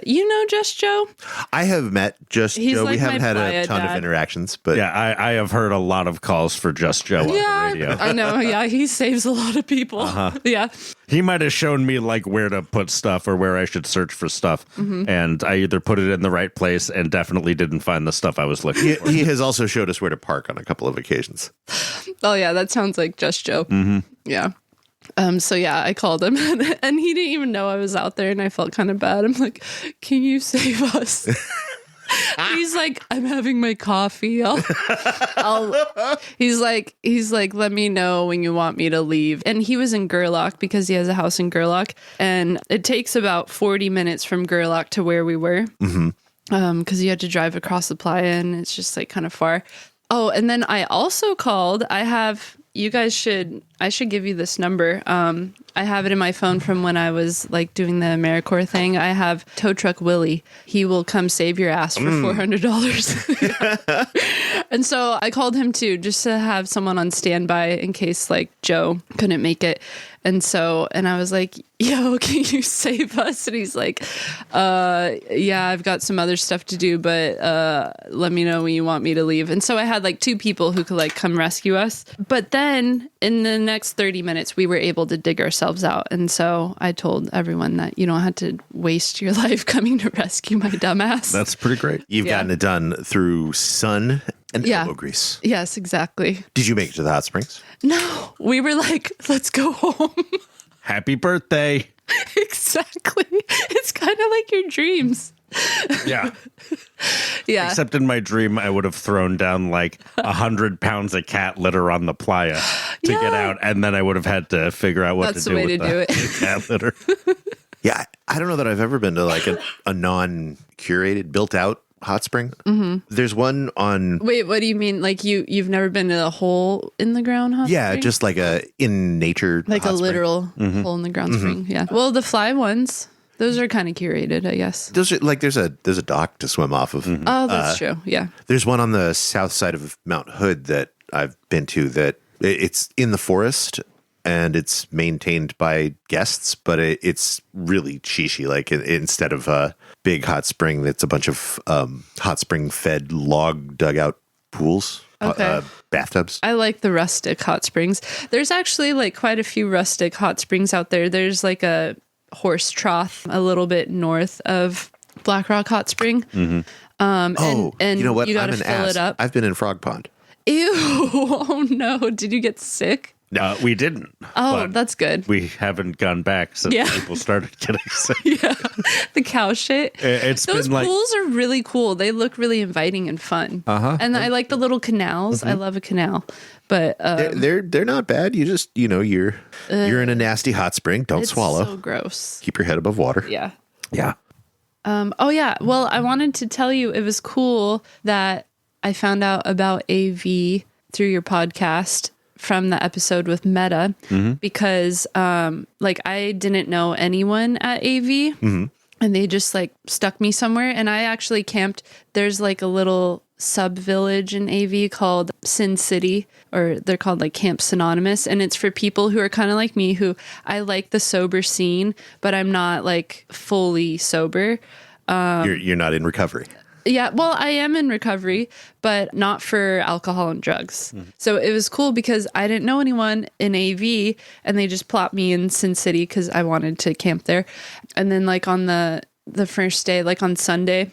you know Just Joe? I have met Just Joe. Like we haven't had a ton dad. of interactions, but Yeah, I have heard a lot of calls for Just Joe on the radio. I know. Yeah, he saves a lot of people. Yeah. He might have shown me like where to put stuff or where I should search for stuff. And I either put it in the right place and definitely didn't find the stuff I was looking for. he has also showed us where to park on a couple of occasions. Oh yeah, that sounds like Just Joe. Yeah. So yeah, I called him and he didn't even know I was out there and I felt kind of bad. I'm like, can you save us? He's like, I'm having my coffee. He's like, let me know when you want me to leave. And he was in Gerlach because he has a house in Gerlach. And it takes about 40 minutes from Gerlach to where we were. Because you had to drive across the playa and it's just like kind of far. Oh, and then I also called. I should give you this number. I have it in my phone from when I was like doing the AmeriCorps thing. I have Tow Truck Willie. He will come save your ass for $400. And so I called him too, just to have someone on standby in case like Joe couldn't make it. And I was like, yo, can you save us? And he's like, yeah, I've got some other stuff to do, but let me know when you want me to leave. And so I had like two people who could like come rescue us. But then in the next 30 minutes, we were able to dig ourselves out. And so I told everyone that you don't have to waste your life coming to rescue my dumbass. That's pretty great. You've gotten it done through sun And Yeah. elbow grease. Yes, exactly. Did you make it to the hot springs? No, we were like, let's go home. Happy birthday. Exactly. It's kind of like your dreams. Yeah. Yeah. Except in my dream, I would have thrown down like 100 pounds of cat litter on the playa to get out. And then I would have had to figure out what That's to the do way with to do it. the cat litter. Yeah, I don't know that I've ever been to like a non-curated, built-out hot spring. Mm-hmm. There's one on... Wait, what do you mean? Like you've never been to a hole in the ground hot Yeah, spring? just like a in nature like hot a spring. literal hole in the ground spring. Yeah. Well, the fly ones, those are kind of curated, I guess. Those are like there's a dock to swim off of. Oh, that's true. Yeah. There's one on the south side of Mount Hood that I've been to that it's in the forest and it's maintained by guests, but it's really cheesy. Like instead of a big hot spring, it's a bunch of hot spring fed log dugout pools, Okay. bathtubs. I like the rustic hot springs. There's actually like quite a few rustic hot springs out there. There's like a horse trough a little bit north of Black Rock Hot Spring. You know what? You got I'm to an fill ass. it up. I've been in Frog Pond. Ew! Oh no! Did you get sick? We didn't. Oh, but that's good. we haven't gone back since Yeah. people started getting sick. Yeah, the cow shit. It's Those been like pools are really cool. They look really inviting and fun. And I like the little canals. I love a canal, but They're not bad. You just you're in a nasty hot spring. Don't it's swallow. so gross. Keep your head above water. Yeah. Yeah. Oh yeah. Well, I wanted to tell you it was cool that I found out about AV through your podcast from the episode with Meta because like I didn't know anyone at AV and they just like stuck me somewhere, and I actually camped. There's like a little sub village in AV called Sin City, or they're called like Camp Synonymous, and it's for people who are kind of like me, who I like the sober scene, but I'm not like fully sober. You're not in recovery. Yeah, well, I am in recovery, but not for alcohol and drugs. So it was cool because I didn't know anyone in AV, and they just plopped me in Sin City because I wanted to camp there. And then like on the first day, like on Sunday,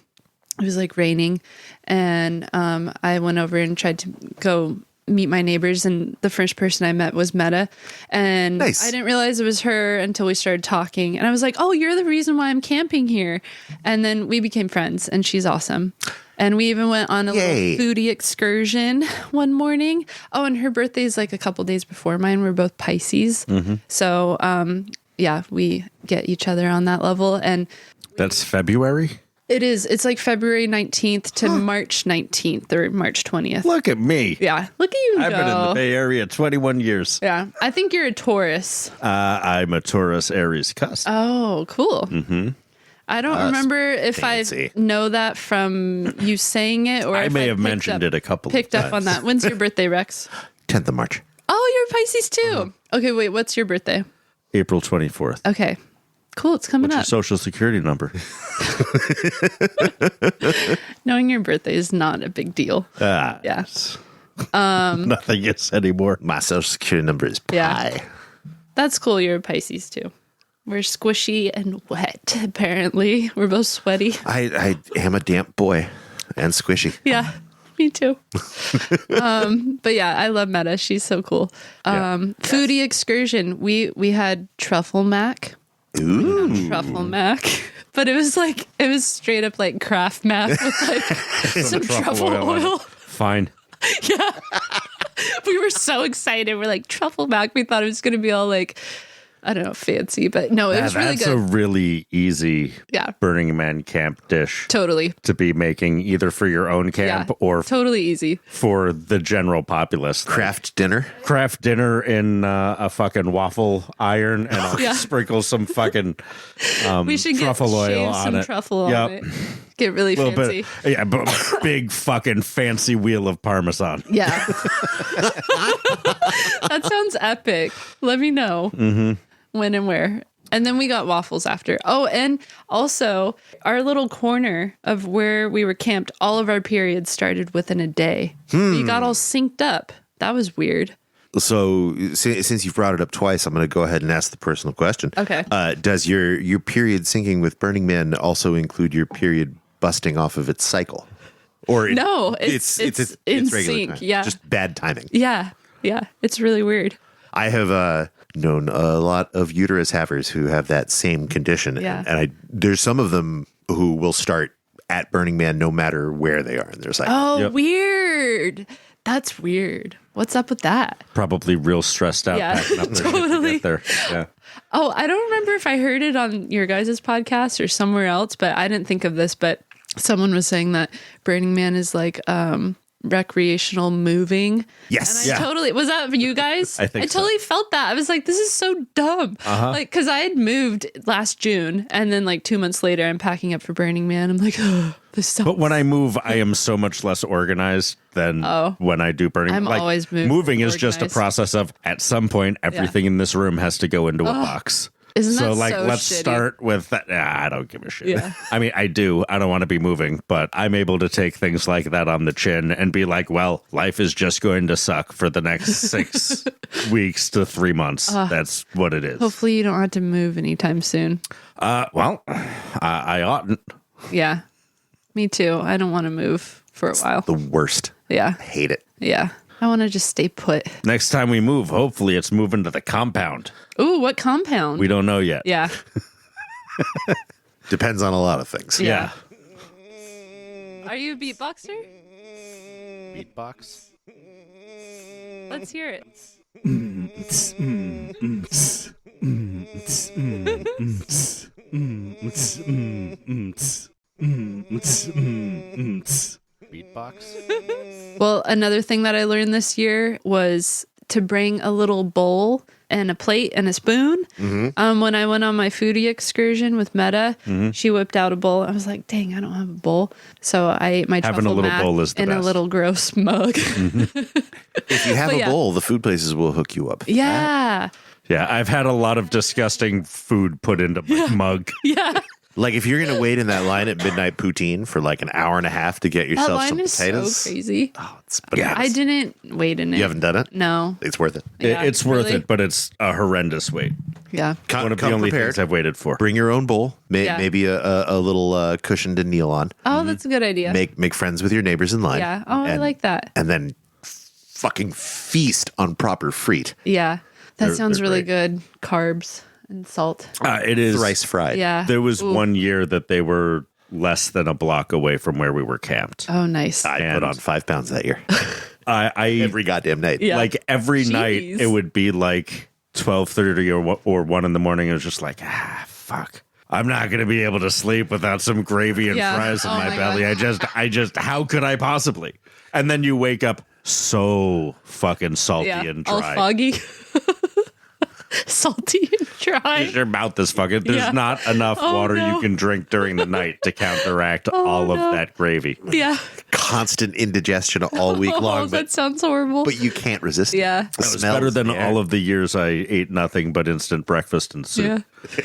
it was like raining, and I went over and tried to go meet my neighbors, and the first person I met was Meta, and Nice. I didn't realize it was her until we started talking, and I was like, oh, you're the reason why I'm camping here. And then we became friends, and she's awesome. And we even went on a Yay. little foodie excursion one morning. Oh, and her birthday is like a couple days before mine. We're both Pisces. So yeah, we get each other on that level. And that's February. it is. It's like February 19th to March 19th or March 20th. Look at me. Yeah. Look at you I've go. been in the Bay Area 21 years. Yeah. I think you're a Taurus. I'm a Taurus Aries cusp. Oh, cool. I don't remember if fancy. I know that from you saying it, or I if may have picked mentioned it a couple of picked up on times. that. When's your birthday, Rex? 10th of March. Oh, you're a Pisces too. Okay, wait. What's your birthday? April 24th. Okay, cool. It's coming What's your up. social security number? Knowing your birthday is not a big deal. Ah, Yeah. nothing is anymore. My social security number is pi. Yeah. That's cool. You're a Pisces too. We're squishy and wet, apparently. We're both sweaty. I am a damp boy and squishy. Yeah, me too. But yeah, I love Meta. She's so cool. Foodie excursion. We had truffle mac. Ooh. Truffle mac. But it was straight up like Kraft mac with like some truffle on it. oil. Fine. Yeah. We were so excited. We're like, truffle mac. We thought it was going to be all like, I don't know, fancy, but no, it was really That's good. a really easy Yeah. Burning Man camp dish Totally. to be making either for your own camp Yeah. or Totally easy. for the general populace. Craft dinner. Craft dinner in a fucking waffle iron, and I'll Yeah. sprinkle some fucking We should get truffle oil shave on some it. truffle on Yep. it. Get really little fancy. bit, yeah, but big fucking fancy wheel of Parmesan. Yeah. That sounds epic. Let me know when and where. And then we got waffles after. Oh, and also our little corner of where we were camped, all of our periods started within a day. We got all synced up. That was weird. So since you've brought it up twice, I'm going to go ahead and ask the personal question. Okay. Does your period syncing with Burning Man also include your period busting off of its cycle? Or No, it's in regular sync. time. Yeah. Just bad timing. Yeah. It's really weird. I have known a lot of uterus havers who have that same condition. Yeah. And there's some of them who will start at Burning Man no matter where they are. And there's like, Oh, weird. That's weird. What's up with that? Probably real stressed out. Yeah, packing up totally. to get there. Yeah. Oh, I don't remember if I heard it on your guys' podcast or somewhere else, but I didn't think of this. But someone was saying that Burning Man is like recreational moving. yes. And I totally, was that you guys? I think so. totally felt that. I was like, this is so dumb. Like, cause I had moved last June and then like 2 months later, I'm packing up for Burning Man. I'm like, oh, this sucks. But when I move, I am so much less organized than when I do Burning. I'm always moving is just a organized. process of at some point everything in this room has to go into a box. Isn't that So so let's shitty? start with that. Nah, I don't give a shit. Yeah. I mean, I do. I don't want to be moving, but I'm able to take things like that on the chin and be like, well, life is just going to suck for the next 6 weeks to 3 months. That's what it is. Hopefully you don't have to move anytime soon. Well, I oughtn't. Yeah, me too. I don't want to move for a while. The worst. Yeah. I hate it. Yeah. I want to just stay put. Next time we move, hopefully it's moving to the compound. Ooh, what compound? We don't know yet. Yeah. Depends on a lot of things. Yeah. Are you a beatboxer? Beatbox. Let's hear it. Beatbox. Well, another thing that I learned this year was to bring a little bowl and a plate and a spoon. When I went on my foodie excursion with Meta, she whipped out a bowl. I was like, dang, I don't have a bowl. So I ate my Having a truffle little mac bowl is the in a best. little gross mug. If you have But a yeah. bowl, the food places will hook you up. Yeah. Yeah, I've had a lot of disgusting food put into my mug. Yeah. Like if you're going to wait in that line at Midnight Poutine for like an hour and a half to get That yourself line some is potatoes. so crazy. Oh, it's bananas. I didn't wait in it. You haven't done it? No. It's worth it. Yeah, It's worth really? it, but it's a horrendous wait. Yeah. One of the only things I've waited for. Bring your own bowl. Yeah. Maybe a little cushion to kneel on. Oh, that's a good idea. Make friends with your neighbors in line. Yeah. Oh, I and- like that. And then fucking feast on proper frite. Yeah. That sounds they're really great. good. Carbs and salt. It is Thrice fried. Yeah. There was Ooh. one year that they were less than a block away from where we were camped. Oh, nice. I And- put on 5 pounds that year. I Every goddamn night. Yeah. like every night Jeez. it would be like 12:30 or 1 in the morning. It was just like, fuck. I'm not going to be able to sleep without some gravy and Yeah. fries in Oh my my belly. God. I just, how could I possibly? And then you wake up so fucking salty Yeah. and All dry. foggy. Salty and dry. Your mouth is fucking. There's Yeah. not enough Oh, water no. you can drink during the night to counteract all of no. that gravy. Yeah. Constant indigestion all week Oh, long. that sounds horrible. But you can't resist it. Yeah. The It was smells, better than yeah. all of the years I ate nothing but instant breakfast and soup. Yeah.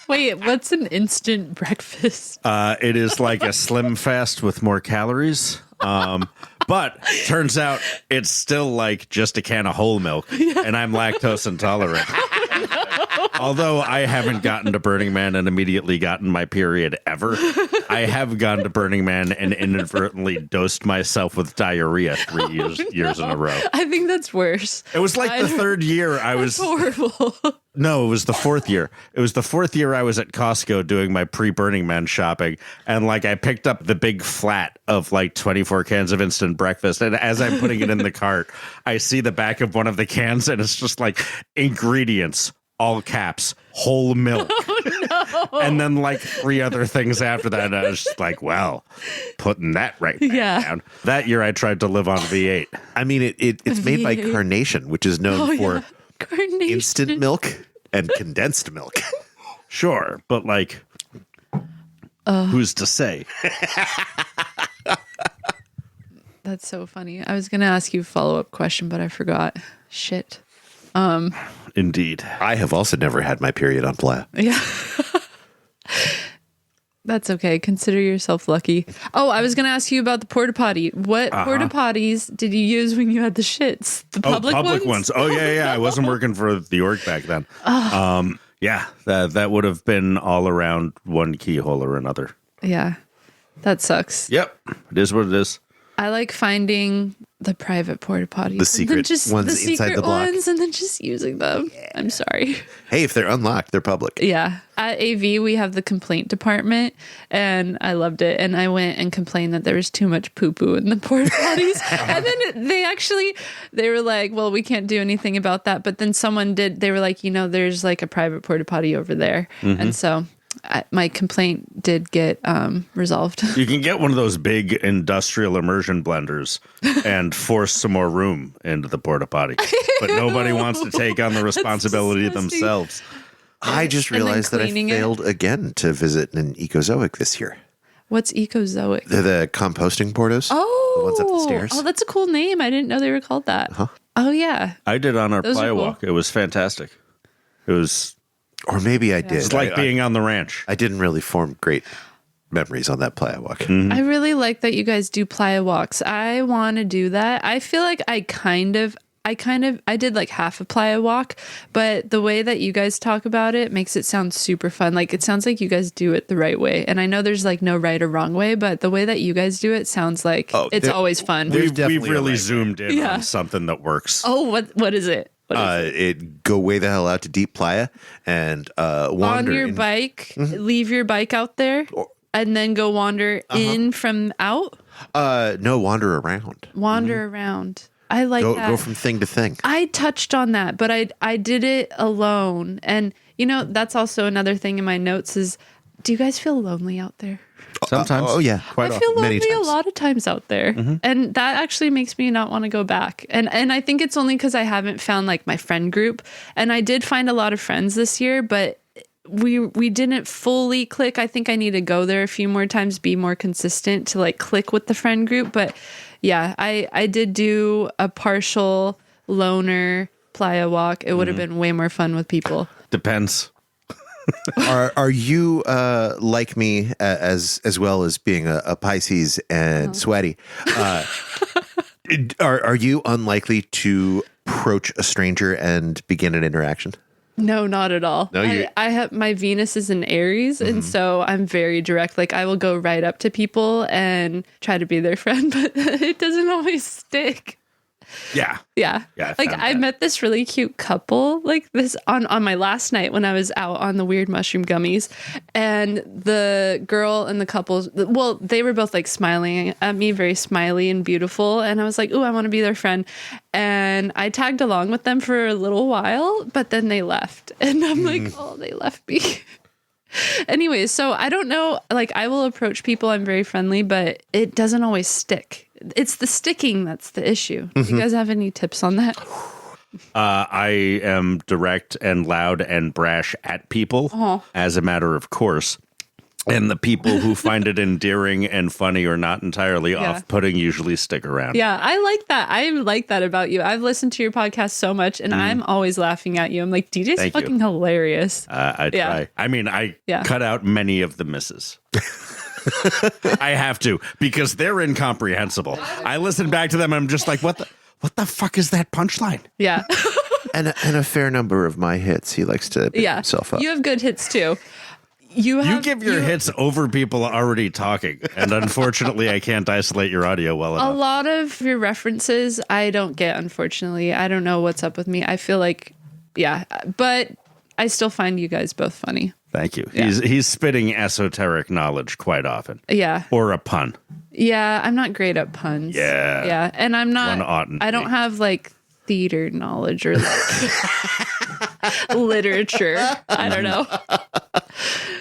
Wait, what's an instant breakfast? It is like a slim fast with more calories. But turns out it's still like just a can of whole milk, and I'm lactose intolerant. Although I haven't gotten to Burning Man and immediately gotten my period ever, I have gone to Burning Man and inadvertently dosed myself with diarrhea 3 years in a row. I think that's worse. It was like the third year I was. Horrible. No, it was the fourth year. It was the fourth year I was at Costco doing my pre-Burning Man shopping. And like I picked up the big flat of like 24 cans of instant breakfast. And as I'm putting it in the cart, I see the back of one of the cans and it's just like ingredients, all caps, whole milk. Oh, no. And then like 3 other things after that. And I was just like, well, putting that right back Yeah. down. That year I tried to live on V8. I mean, it's made by V8. Carnation, which is known for Yeah. Carnation. instant milk and condensed milk. Sure, but like, who's to say? That's so funny. I was going to ask you a follow-up question, but I forgot. Shit. Indeed. I have also never had my period on Playa. Yeah. That's okay. Consider yourself lucky. Oh, I was going to ask you about the porta potty. What porta potties did you use when you had the shits? The public ones? Oh, yeah. I wasn't working for the org back then. Yeah, that would have been all around one keyhole or another. Yeah. That sucks. Yep. It is what it is. I like finding the private porta potties. The secret ones the inside secret the block. ones, and then just using them. Yeah. I'm sorry. Hey, if they're unlocked, they're public. Yeah. At AV, we have the complaint department, and I loved it. And I went and complained that there was too much poo-poo in the porta potties. And then they were like, well, we can't do anything about that. But then someone did. They were like, there's like a private porta potty over there. Mm-hmm. And so my complaint did get resolved. You can get one of those big industrial immersion blenders and force some more room into the porta potty. But nobody wants to take on the responsibility themselves. I just realized that I failed again to visit an ecozoic this year. What's ecozoic? They're the composting portos. Oh, the ones up the stairs. Oh, that's a cool name. I didn't know they were called that. Huh? Oh, yeah. I did on our Those playa are cool. walk. It was fantastic. It was... Or maybe I did. It's like being on the ranch. I didn't really form great memories on that playa walk. Mm-hmm. I really like that you guys do playa walks. I want to do that. I feel like I did like half a playa walk, but the way that you guys talk about it makes it sound super fun. Like it sounds like you guys do it the right way. And I know there's like no right or wrong way, but the way that you guys do it sounds like it's always fun. We've definitely a really right zoomed in on something that works. Oh, what is it? Go way the hell out to deep playa and wander on your bike, leave your bike out there, and then go wander in from out. No, wander around. Wander around. I like that. Go from thing to thing. I touched on that, but I did it alone. And, that's also another thing in my notes is, do you guys feel lonely out there? Sometimes. Oh, yeah. I feel Many lonely a times. lot of times out there. Mm-hmm. And that actually makes me not want to go back. And I think it's only because I haven't found like my friend group. And I did find a lot of friends this year, but we didn't fully click. I think I need to go there a few more times, be more consistent to like click with the friend group. But yeah, I did do a partial loner playa walk. It would have been way more fun with people. Depends. Are you like me as well as being a Pisces and sweaty? Are you unlikely to approach a stranger and begin an interaction? No, not at all. No, I have my Venus is in Aries, and so I'm very direct. Like I will go right up to people and try to be their friend, but it doesn't always stick. Yeah. Yeah. Like I met this really cute couple like this on my last night when I was out on the weird mushroom gummies, and the girl and the couples, well, they were both like smiling at me, very smiley and beautiful. And I was like, ooh, I want to be their friend. And I tagged along with them for a little while, but then they left. And I'm like, oh, they left me. Anyways, so I don't know, like I will approach people. I'm very friendly, but it doesn't always stick. It's the sticking that's the issue. Do you guys have any tips on that? I am direct and loud and brash at people as a matter of course. And the people who find it endearing and funny or not entirely off-putting usually stick around. Yeah, I like that. I like that about you. I've listened to your podcast so much, and I'm always laughing at you. I'm like, DJ's fucking hilarious. I try. I mean, I cut out many of the misses. I have to, because they're incomprehensible. I listen back to them and I'm just like, what the fuck is that punchline? Yeah. and a fair number of my hits, he likes to pick himself up. You have good hits too. You give your hits over people already talking, and unfortunately, I can't isolate your audio well enough. A lot of your references I don't get, unfortunately. I don't know what's up with me. I feel like, but I still find you guys both funny. Thank you. Yeah. He's spitting esoteric knowledge quite often. Yeah. Or a pun. Yeah, I'm not great at puns. Yeah. Yeah, and I'm not. One oughtn't I don't be. have like theater knowledge or like literature. I don't know.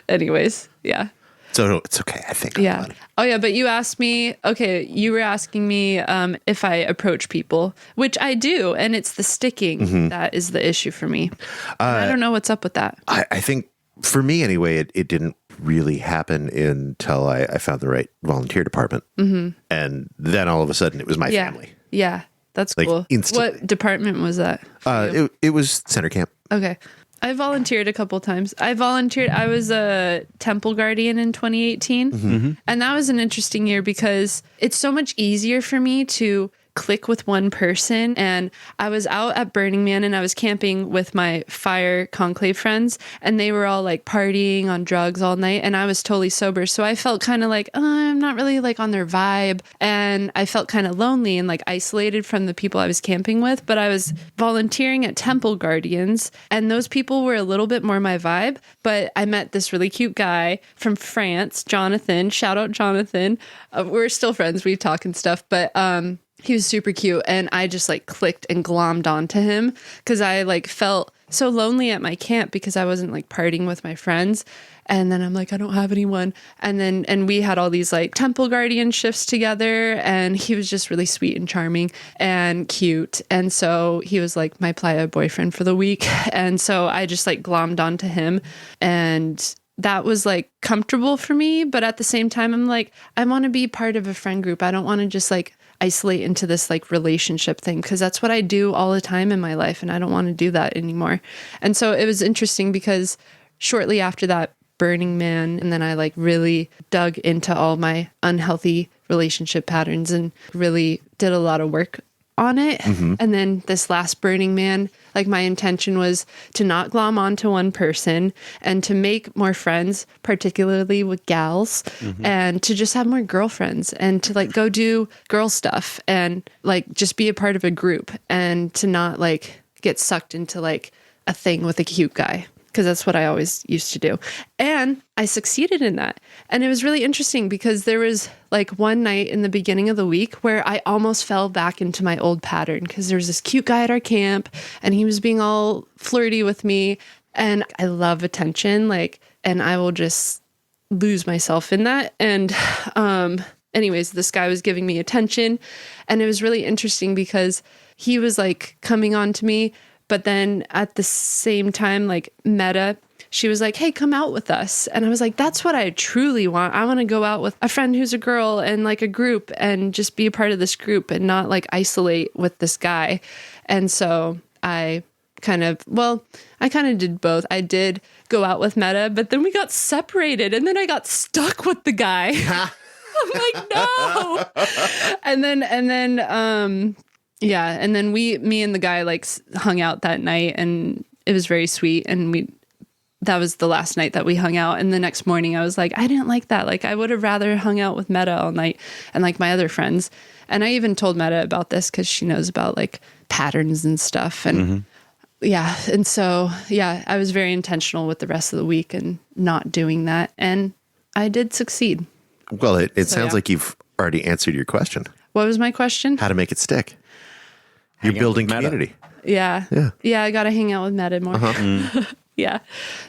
Anyways, yeah. So it's okay, I think. Yeah. Oh, yeah. But you asked me, you were asking me if I approach people, which I do. And it's the sticking that is the issue for me. I don't know what's up with that. I think for me anyway, it didn't really happen until I found the right volunteer department. And then all of a sudden it was my family. Yeah. That's Like, cool. instantly. What department was that? It was center camp. Okay. I volunteered a couple times. I was a temple guardian in 2018. And that was an interesting year because it's so much easier for me to click with one person. And I was out at Burning Man and I was camping with my fire conclave friends, and they were all like partying on drugs all night, and I was totally sober. So I felt kind of like, oh, I'm not really like on their vibe. And I felt kind of lonely and like isolated from the people I was camping with. But I was volunteering at Temple Guardians, and those people were a little bit more my vibe. But I met this really cute guy from France, Jonathan. Shout out Jonathan. We're still friends. We talk and stuff, but he was super cute, and I just like clicked and glommed onto him because I like felt so lonely at my camp because I wasn't like partying with my friends. And then I'm like, I don't have anyone. And we had all these like temple guardian shifts together, and he was just really sweet and charming and cute. And so he was like my playa boyfriend for the week. And so I just like glommed onto him, and that was like comfortable for me. But at the same time, I'm like, I want to be part of a friend group. I don't want to just like isolate into this like relationship thing, because that's what I do all the time in my life, and I don't want to do that anymore. And so it was interesting because shortly after that Burning Man, and then I like really dug into all my unhealthy relationship patterns and really did a lot of work on it. Mm-hmm. And then this last Burning Man, like my intention was to not glom onto one person and to make more friends, particularly with gals, and to just have more girlfriends and to like go do girl stuff and like just be a part of a group and to not like get sucked into like a thing with a cute guy, because that's what I always used to do. And I succeeded in that. And it was really interesting because there was like one night in the beginning of the week where I almost fell back into my old pattern, because there was this cute guy at our camp and he was being all flirty with me. And I love attention, like, and I will just lose myself in that. And anyways, this guy was giving me attention, and it was really interesting because he was like coming on to me. But then at the same time, like Meta, she was like, hey, come out with us. And I was like, that's what I truly want. I want to go out with a friend who's a girl and like a group and just be a part of this group and not like isolate with this guy. And so I kind of did both. I did go out with Meta, but then we got separated, and then I got stuck with the guy. I'm like, no. And then me and the guy like hung out that night, and it was very sweet. And that was the last night that we hung out. And the next morning I was like, I didn't like that. Like I would have rather hung out with Meta all night and like my other friends. And I even told Meta about this because she knows about like patterns and stuff. And yeah. And so, yeah, I was very intentional with the rest of the week and not doing that. And I did succeed. Well, it sounds like you've already answered your question. What was my question? How to make it stick. You're building community. Yeah. I got to hang out with Meta more. Yeah.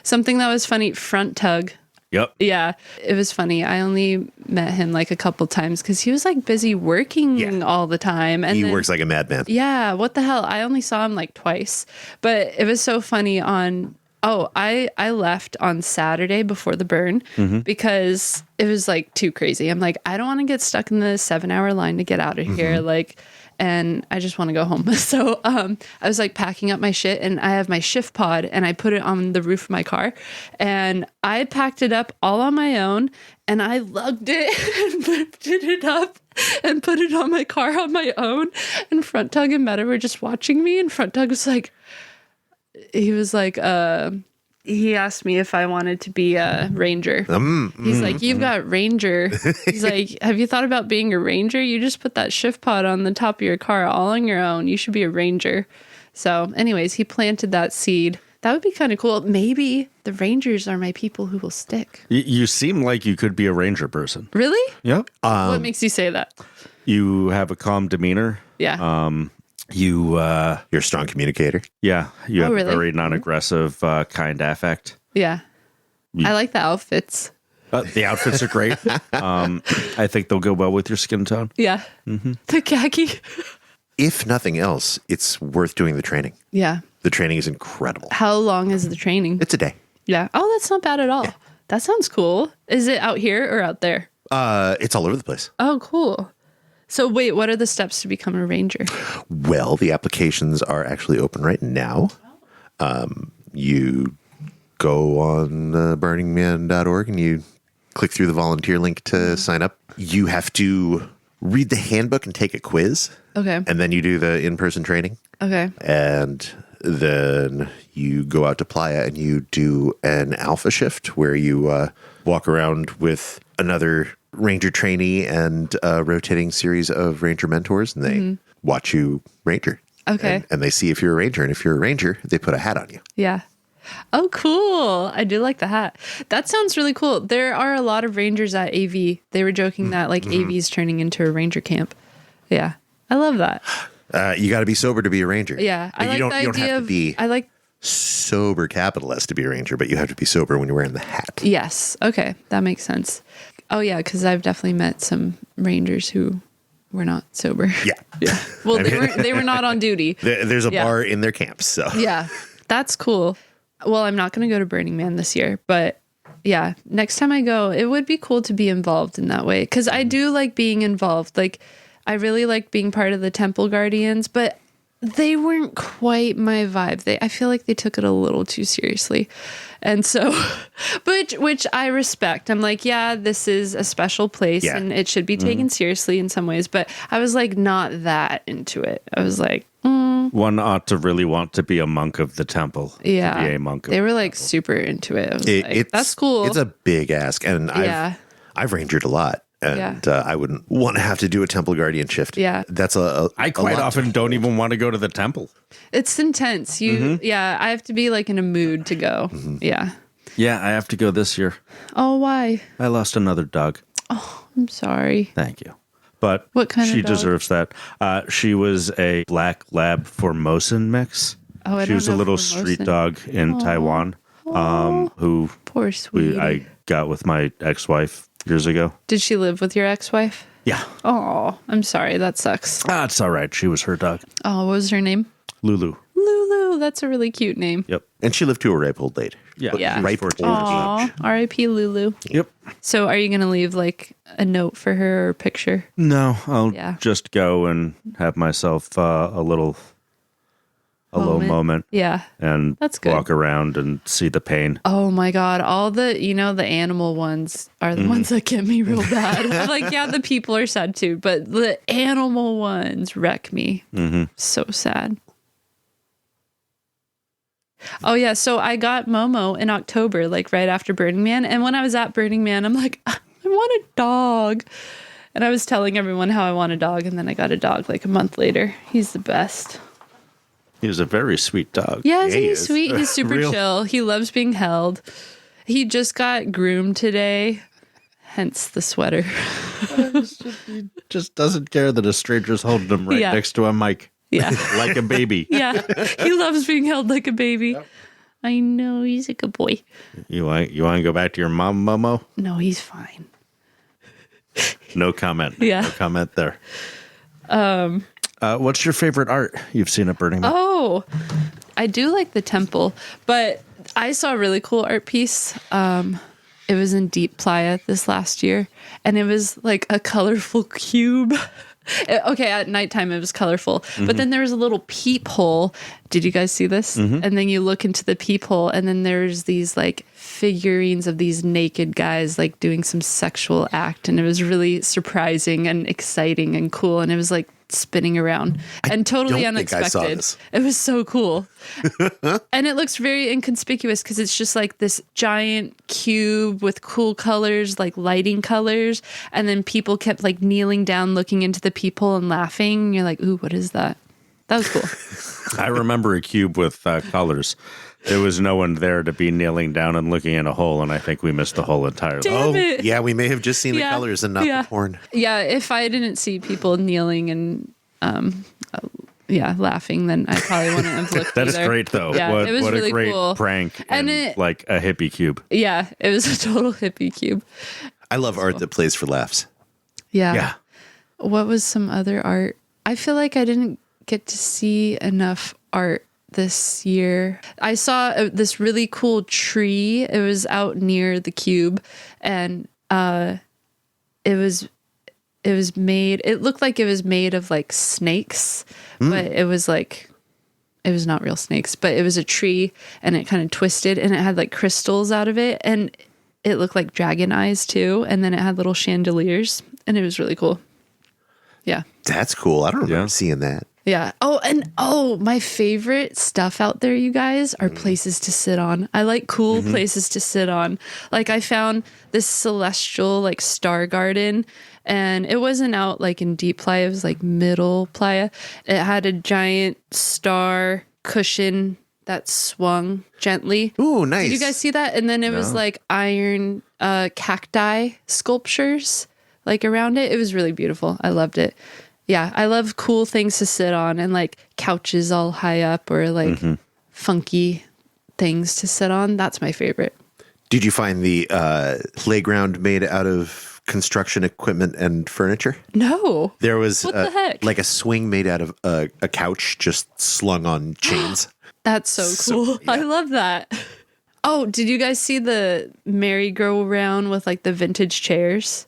Something that was funny, front tug. Yep. Yeah. It was funny. I only met him like a couple times because he was like busy working all the time. And he works like a madman. Yeah. What the hell? I only saw him like twice. But it was so funny I left on Saturday before the burn because it was like too crazy. I'm like, I don't want to get stuck in the 7-hour line to get out of here. Like, and I just want to go home. So I was like packing up my shit, and I have my shift pod, and I put it on the roof of my car, and I packed it up all on my own, and I lugged it and lifted it up and put it on my car on my own. And Front Tug and Meta were just watching me, and Front Tug was like, he asked me if I wanted to be a ranger. He's like, you've got ranger. He's like, have you thought about being a ranger? You just put that shift pod on the top of your car all on your own. You should be a ranger. So anyways, he planted that seed. That would be kind of cool. Maybe the rangers are my people who will stick. You seem like you could be a ranger person. Really? Yeah. What makes you say that? You have a calm demeanor. Yeah. You're a strong communicator. Yeah, you have really? a very non-aggressive, kind affect. Yeah. I like the outfits. The outfits are great. I think they'll go well with your skin tone. Yeah. The khaki. If nothing else, it's worth doing the training. Yeah. The training is incredible. How long is the training? It's a day. Yeah. Oh, that's not bad at all. Yeah. That sounds cool. Is it out here or out there? It's all over the place. Oh, cool. So wait, what are the steps to become a ranger? Well, the applications are actually open right now. You go on burningman.org and you click through the volunteer link to sign up. You have to read the handbook and take a quiz. Okay. And then you do the in-person training. Okay. And then you go out to Playa and you do an alpha shift where you walk around with another ranger trainee and a rotating series of ranger mentors, and they watch you ranger. Okay. And they see if you're a ranger. And if you're a ranger, they put a hat on you. Yeah. Oh, cool. I do like the hat. That sounds really cool. There are a lot of rangers at AV. They were joking that like AV is turning into a ranger camp. Yeah. I love that. You got to be sober to be a ranger. Yeah. I like you don't the idea have of, to be I like, sober capitalist to be a ranger, but you have to be sober when you're wearing the hat. yes. Okay. That makes sense. Oh, yeah. Because I've definitely met some rangers who were not sober. Yeah. Yeah. Well, they were not on duty. There's a bar in their camps. So Yeah. That's cool. Well, I'm not going to go to Burning Man this year, but yeah, next time I go, it would be cool to be involved in that way. Because I do like being involved. Like, I really like being part of the Temple Guardians, but they weren't quite my vibe. I feel like they took it a little too seriously. And so, which I respect. I'm like, yeah, this is a special place and it should be taken seriously in some ways. But I was like, not that into it. I was like, One ought to really want to be a monk of the temple. yeah. To be a monk of They were like super into it. I was like, that's cool. It's a big ask, and Yeah. I've rangered a lot, and I wouldn't want to have to do a temple guardian shift. Yeah. That's I quite often don't even want to go to the temple. It's intense. Yeah, I have to be like in a mood to go. Yeah. Yeah, I have to go this year. Oh, why? I lost another dog. I'm sorry. Thank you. But What kind of she dog? deserves that. She was a black lab Formosan mix. Oh, I she don't was a know little Formosan. street dog in Taiwan who Poor sweetie. I got with my ex-wife years ago. Did she live with your ex-wife? Yeah. Oh, I'm sorry. That sucks. It's all right. She was her dog. Oh, what was her name? Lulu. Lulu. That's a really cute name. Yep. And she lived to a ripe old age. Yeah. Yeah. Ripe old age. Aw, R.I.P. Lulu. Yep. So are you going to leave like a note for her or a picture? No, I'll Yeah. just go and have myself a little low moment Yeah. and That's good. walk around and see the pain. Oh my God. All the, the animal ones are the ones that get me real bad. I'm like, yeah, the people are sad too, but the animal ones wreck me. So sad. Oh yeah. So I got Momo in October, like right after Burning Man. And when I was at Burning Man, I'm like, I want a dog. And I was telling everyone how I want a dog. And then I got a dog like a month later. He's the best. He was a very sweet dog. Yeah, isn't he he is. sweet? He's super Real. chill. He loves being held. He just got groomed today, hence the sweater. He just doesn't care that a stranger's holding him right Yeah. next to him like a baby. Yeah, he loves being held like a baby. I know, he's a good boy. You want to go back to your mom, Momo? No, he's fine. No comment. Yeah. No comment there. What's your favorite art you've seen at Burning Man? Oh, I do like the temple, but I saw a really cool art piece. It was in Deep Playa this last year, and it was like a colorful cube. Okay, at nighttime it was colorful, but then there was a little peephole. Did you guys see this? And then you look into the peephole, and then there's these like figurines of these naked guys like doing some sexual act, and it was really surprising and exciting and cool, and it was like spinning around and totally don't think I unexpected. saw this. It was so cool. And it looks very inconspicuous because it's just like this giant cube with cool colors, like lighting colors. And then people kept like kneeling down, looking into the peephole and laughing. And you're like, ooh, what is that? That was cool. I remember a cube with colors. There was no one there to be kneeling down and looking in a hole, and I think we missed the hole entirely. Damn it. Yeah, we may have just seen the Yeah. colors and not the porn. Yeah, if I didn't see people kneeling and laughing, then I probably wouldn't have looked That is either. great, though. Yeah, what it was what really a great cool. prank And and like a hippie cube. Yeah, it was a total hippie cube. I love art that plays for laughs. Yeah. Yeah. What was some other art? I feel like I didn't get to see enough art this year. I saw this really cool tree. It was out near the cube, and it was made. It looked like it was made of like snakes, but it was not real snakes. But it was a tree, and it kind of twisted, and it had like crystals out of it, and it looked like dragon eyes too. And then it had little chandeliers, and it was really cool. Yeah. That's cool. I don't remember seeing that. Yeah. Oh, my favorite stuff out there, you guys, are places to sit on. I like cool places to sit on. Like I found this celestial like star garden, and it wasn't out like in deep playa, it was like middle playa. It had a giant star cushion that swung gently. Ooh, nice. Did you guys see that? And then it was like iron cacti sculptures like around it. It was really beautiful. I loved it. Yeah, I love cool things to sit on and like couches all high up or like funky things to sit on. That's my favorite. Did you find the playground made out of construction equipment and furniture? No. There was What the heck? like a swing made out of a couch just slung on chains. That's so cool. I love that. Oh, did you guys see the merry-go-round with like the vintage chairs?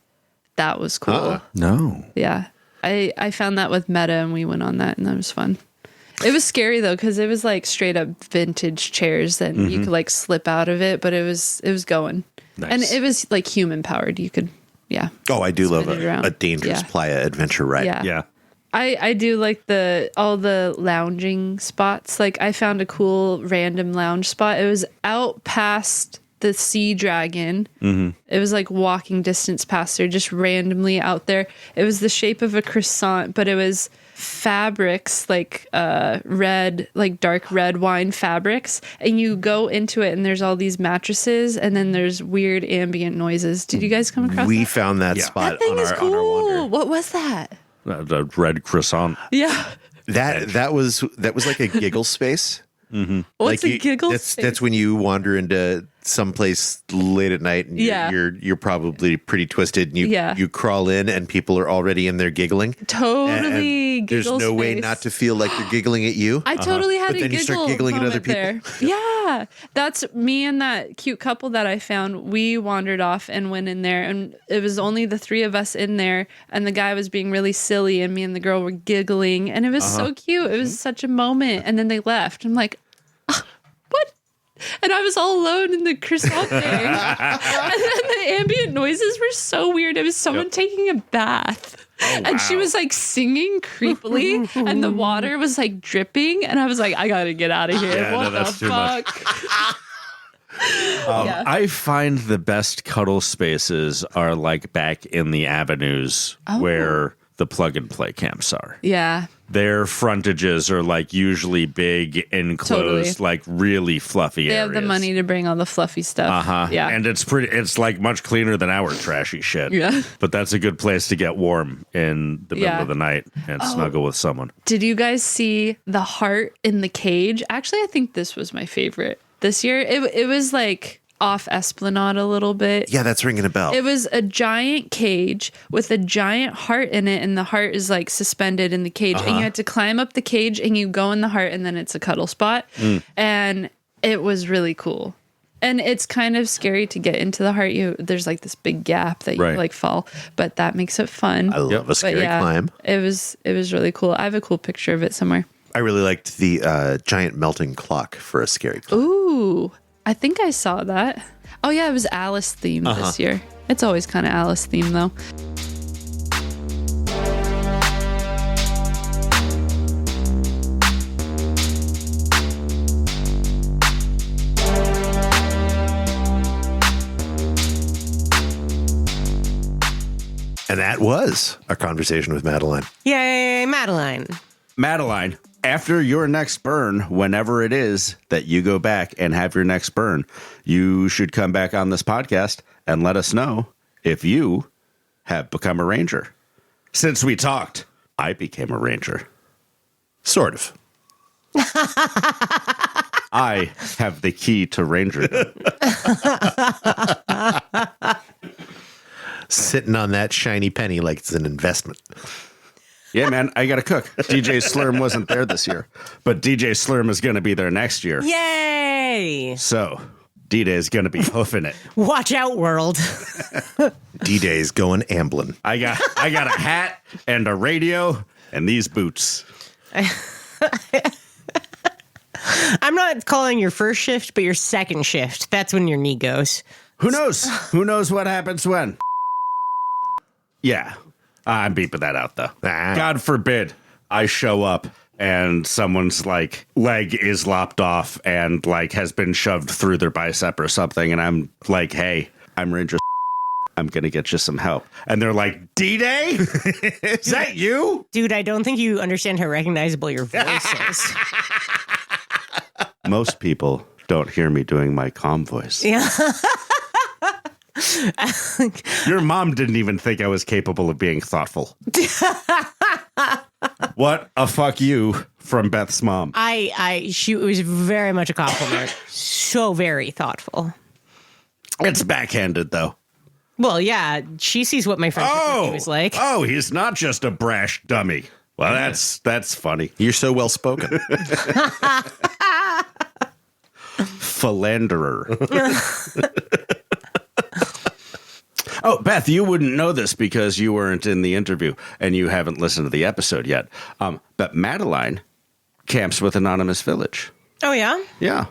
That was cool. No. Yeah. I found that with Meta and we went on that and that was fun. It was scary though because it was like straight up vintage chairs that you could like slip out of it, but it was going. Nice. And it was like human powered. You could, Oh, I do love Spin it around. a dangerous Yeah. playa adventure ride. Yeah. Yeah. I do like all the lounging spots. Like I found a cool random lounge spot. It was out past the Sea Dragon. It was like walking distance past there, just randomly out there. It was the shape of a croissant, but it was fabrics like red, like dark red wine fabrics. And you go into it and there's all these mattresses and then there's weird ambient noises. Did you guys come across We that? found that Yeah. spot That thing on is our wander. cool. What was that? The red croissant. Yeah. That was like a giggle space. What's a giggle That's space? when you wander into someplace late at night and Yeah. you're probably pretty twisted and Yeah. you crawl in and people are already in there giggling. Totally. And there's giggle no way space. not to feel like they're giggling at you. I totally had But a then you giggle start giggling at moment other people. there. Yeah, that's me and that cute couple that I found. We wandered off and went in there, and it was only the three of us in there. And the guy was being really silly, and me and the girl were giggling, and it was so cute. It was such a moment. And then they left. I'm like, what? And I was all alone in the croissant thing. And then the ambient noises were so weird. It was someone taking a bath. And she was like singing creepily, and the water was like dripping. And I was like, I gotta get out of here. Yeah, what no, the that's too much. fuck? Yeah. I find the best cuddle spaces are like back in the avenues where the plug and play camps are. Yeah. Their frontages are like usually big, enclosed, Totally. like really fluffy They areas. have the money to bring all the fluffy stuff. Yeah. And it's like much cleaner than our trashy shit. Yeah. But that's a good place to get warm in the middle Yeah. of the night and snuggle with someone. Did you guys see the heart in the cage? Actually, I think this was my favorite this year. It was like off Esplanade a little bit. Yeah, that's ringing a bell. It was a giant cage with a giant heart in it, and the heart is like suspended in the cage. And you had to climb up the cage and you go in the heart, and then it's a cuddle spot. And it was really cool. And it's kind of scary to get into the heart. There's like this big gap that you Right. like fall, but that makes it fun. I love a But scary yeah, climb. it was really cool. I have a cool picture of it somewhere. I really liked the giant melting clock for a scary climb. Ooh, I think I saw that. Oh yeah, it was Alice themed this year. It's always kind of Alice themed though. And that was our conversation with Madeline. Yay, Madeline. Madeline, after your next burn, whenever it is that you go back and have your next burn, you should come back on this podcast and let us know if you have become a ranger. Since we talked, I became a ranger. Sort of. I have the key to rangerdom. Sitting on that shiny penny like it's an investment. Yeah, man, I got to cook. DJ Slurm wasn't there this year, but DJ Slurm is going to be there next year. Yay! So D-Day is going to be hoofing it. Watch out, world. D-Day's going ambling. I got a hat and a radio and these boots. I'm not calling your first shift, but your second shift. That's when your knee goes. Who knows? Who knows what happens when? Yeah. I'm beeping that out, though. Ah. God forbid I show up and someone's like leg is lopped off and like has been shoved through their bicep or something. And I'm like, hey, I'm Ranger. I'm going to get you some help. And they're like, D-Day? Is that you? Dude, I don't think you understand how recognizable your voice is. Most people don't hear me doing my calm voice. Yeah. Your mom didn't even think I was capable of being thoughtful. What a fuck you from Beth's mom. It was very much a compliment. So very thoughtful. It's backhanded, though. Well, yeah, she sees what my friend was like. Oh, he's not just a brash dummy. Well, that's funny. You're so well spoken. Philanderer. Oh, Beth, you wouldn't know this because you weren't in the interview and you haven't listened to the episode yet. But Madeline camps with Anonymous Village. Oh, yeah? Yeah.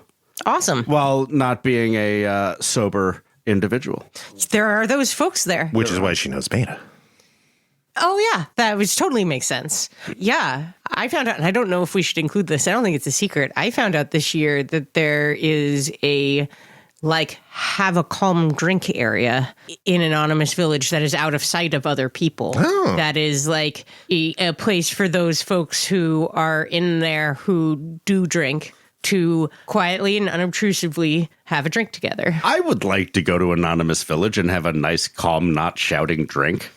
Awesome. While not being a sober individual. There are those folks there. Which is why she knows Beta. Oh, yeah. That would totally make sense. Yeah. I found out, and I don't know if we should include this. I don't think it's a secret. I found out this year that there is a, have a calm drink area in Anonymous Village that is out of sight of other people. Oh. That is like a place for those folks who are in there who do drink to quietly and unobtrusively have a drink together. I would like to go to Anonymous Village and have a nice, calm, not shouting drink.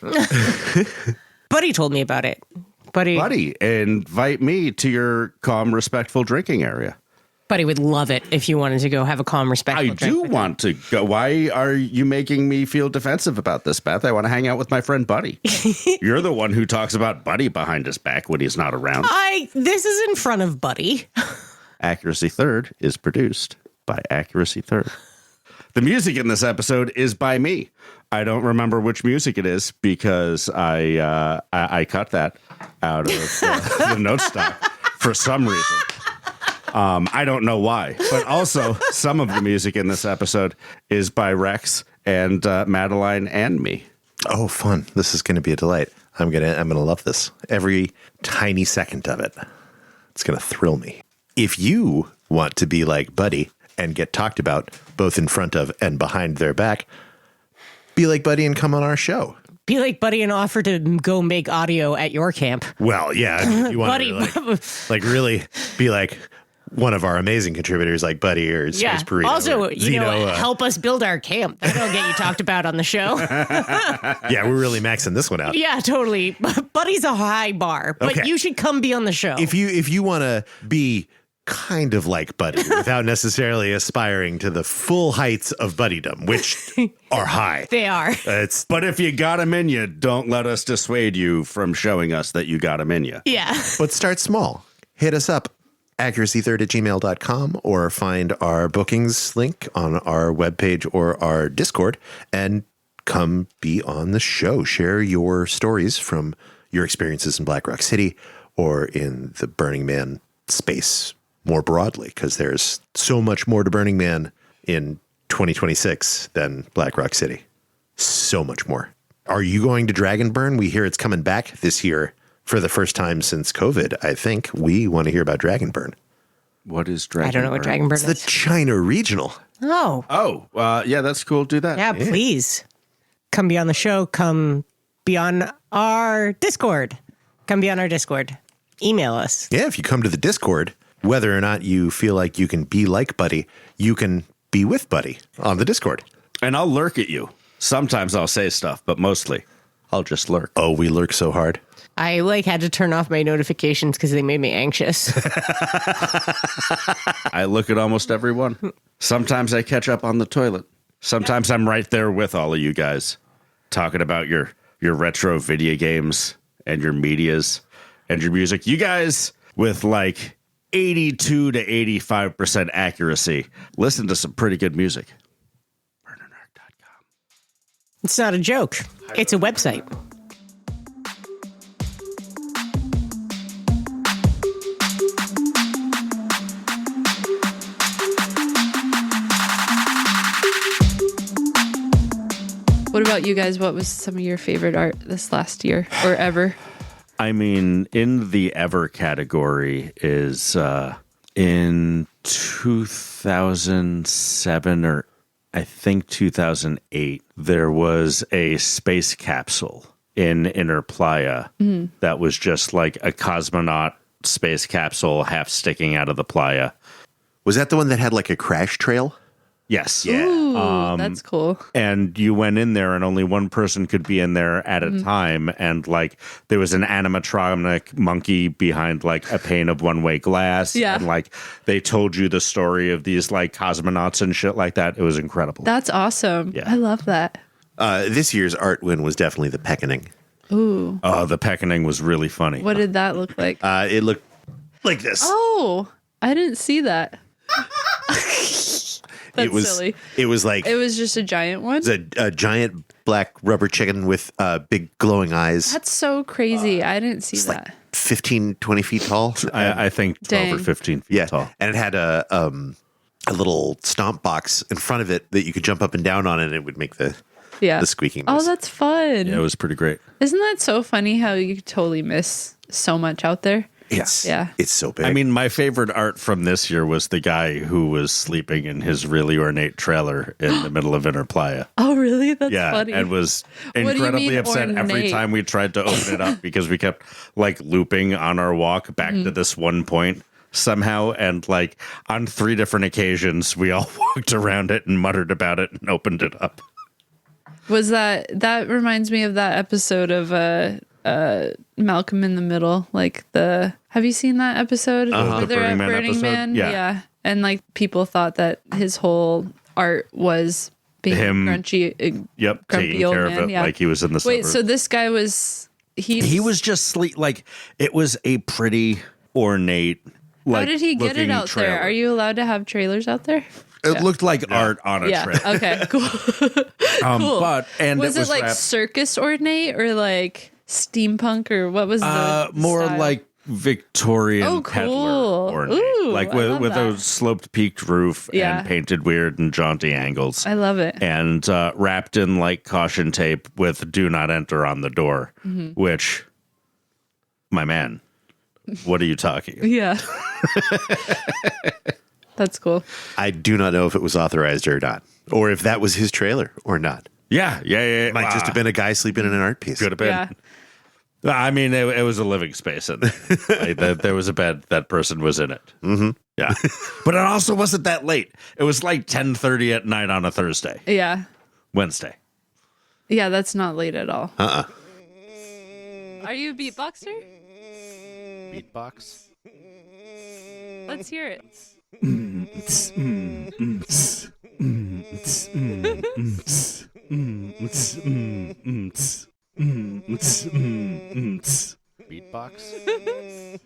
Buddy told me about it. Buddy, invite me to your calm, respectful drinking area. Buddy would love it if you wanted to go have a calm, respectful I drink. do want to go. Why are you making me feel defensive about this, Beth? I want to hang out with my friend Buddy. You're the one who talks about Buddy behind his back when he's not around. This is in front of Buddy. Accuracy Third is produced by Accuracy Third. The music in this episode is by me. I don't remember which music it is because I cut that out of the note stock for some reason. I don't know why. But also, some of the music in this episode is by Rex and Madeline and me. Oh, fun. This is going to be a delight. I'm going to love this. Every tiny second of it. It's going to thrill me. If you want to be like Buddy and get talked about both in front of and behind their back, be like Buddy and come on our show. Be like Buddy and offer to go make audio at your camp. Well, yeah. If you want Buddy. to really be like one of our amazing contributors like Buddy or Space Burrito. Also, or Zeno, help us build our camp. That'll get you talked about on the show. Yeah, we're really maxing this one out. Yeah, totally. Buddy's a high bar, but Okay. you should come be on the show. If you want to be kind of like Buddy without necessarily aspiring to the full heights of buddydom, which are high. They are. But if you got him in you, don't let us dissuade you from showing us that you got him in you. Yeah. But start small. Hit us up, accuracy3rd@gmail.com, or find our bookings link on our webpage or our Discord and come be on the show. Share your stories from your experiences in Black Rock City or in the Burning Man space more broadly, because there's so much more to Burning Man in 2026 than Black Rock City. So much more. Are you going to Dragon Burn? We hear it's coming back this year for the first time since COVID. I think we want to hear about Dragon Burn. What is Dragon I don't know what Dragon Burn It's the is. China Regional. Oh. Oh, yeah, that's cool. Do that. Yeah, please. Come be on the show. Come be on our Discord. Come be on our Discord. Email us. Yeah, if you come to the Discord, whether or not you feel like you can be like Buddy, you can be with Buddy on the Discord. And I'll lurk at you. Sometimes I'll say stuff, but mostly I'll just lurk. Oh, we lurk so hard. I had to turn off my notifications because they made me anxious. I look at almost everyone. Sometimes I catch up on the toilet. Sometimes I'm right there with all of you guys talking about your retro video games and your medias and your music. You guys with like 82 to 85% accuracy listen to some pretty good music. BurnerNerd.com. It's not a joke. It's a website. What What about you guys? What was some of your favorite art this last year or ever? I mean, in the ever category is in 2007 or I think 2008, there was a space capsule in Inner Playa that was just like a cosmonaut space capsule half sticking out of the playa. Was that the one that had like a crash trail? Yes. Ooh, that's cool. And you went in there and only one person could be in there at a time. And like there was an animatronic monkey behind like a pane of one-way glass. Yeah. And like they told you the story of these like cosmonauts and shit like that. It was incredible. That's awesome. Yeah. I love that. This year's art win was definitely the peckening. Ooh. Oh, the peckening was really funny. What did that look like? It looked like this. Oh, I didn't see that. That's it was silly. It was like It was just a giant one. it was a giant black rubber chicken with big glowing eyes. That's so crazy. I didn't see that. Like 15, 20 feet tall. I think 12 or Dang. 15 feet Yeah, tall. and it had a little stomp box in front of it that you could jump up and down on, and it would make the squeaking Oh, noise. that's fun. Yeah, it was pretty great. Isn't that so funny how you totally miss so much out there? It's Yeah. it's so big. I mean, my favorite art from this year was the guy who was sleeping in his really ornate trailer in the middle of Inner Playa. Oh, really? That's Yeah, funny. and was do you incredibly mean upset every ornate? time we tried to open it up because we kept like looping on our walk back to this one point somehow. And like on 3 different occasions, we all walked around it and muttered about it and opened it up. Was that reminds me of that episode of Malcolm in the Middle, like have you seen that episode where The they're at Burning Man Burning episode? Man? Yeah. And like people thought that his whole art was being Him- grumpy Yep, grumpy taking old care man, of it yeah. like he was in the Wait, suburbs. so this guy was He was just like it was a pretty ornate. Like, how did he get it looking out there? trailer. Are you allowed to have trailers out there? It looked like art on a Yeah. trailer. Okay. Cool. Cool. But was it it like wrapped- circus ornate or like steampunk or what was the more style? like Victorian Oh, peddler cool. ornate. Ooh, like I with love with that. a sloped peaked roof Yeah. and painted weird and jaunty angles. I love it. And wrapped in like caution tape with "Do not enter" on the door. Mm-hmm. Which, my man, what are you talking about? Yeah. That's cool. I do not know if it was authorized or not, or if that was his trailer or not. Yeah. It might just have been a guy sleeping in an art piece. Could have been. Yeah. I mean, it was a living space, and like, there was a bed. That person was in it. Mm-hmm. Yeah, but it also wasn't that late. It was like 10:30 at night on a Thursday, Yeah. Wednesday. Yeah, that's not late at all. Are you a beatboxer? Beatbox. Let's hear it. Beatbox.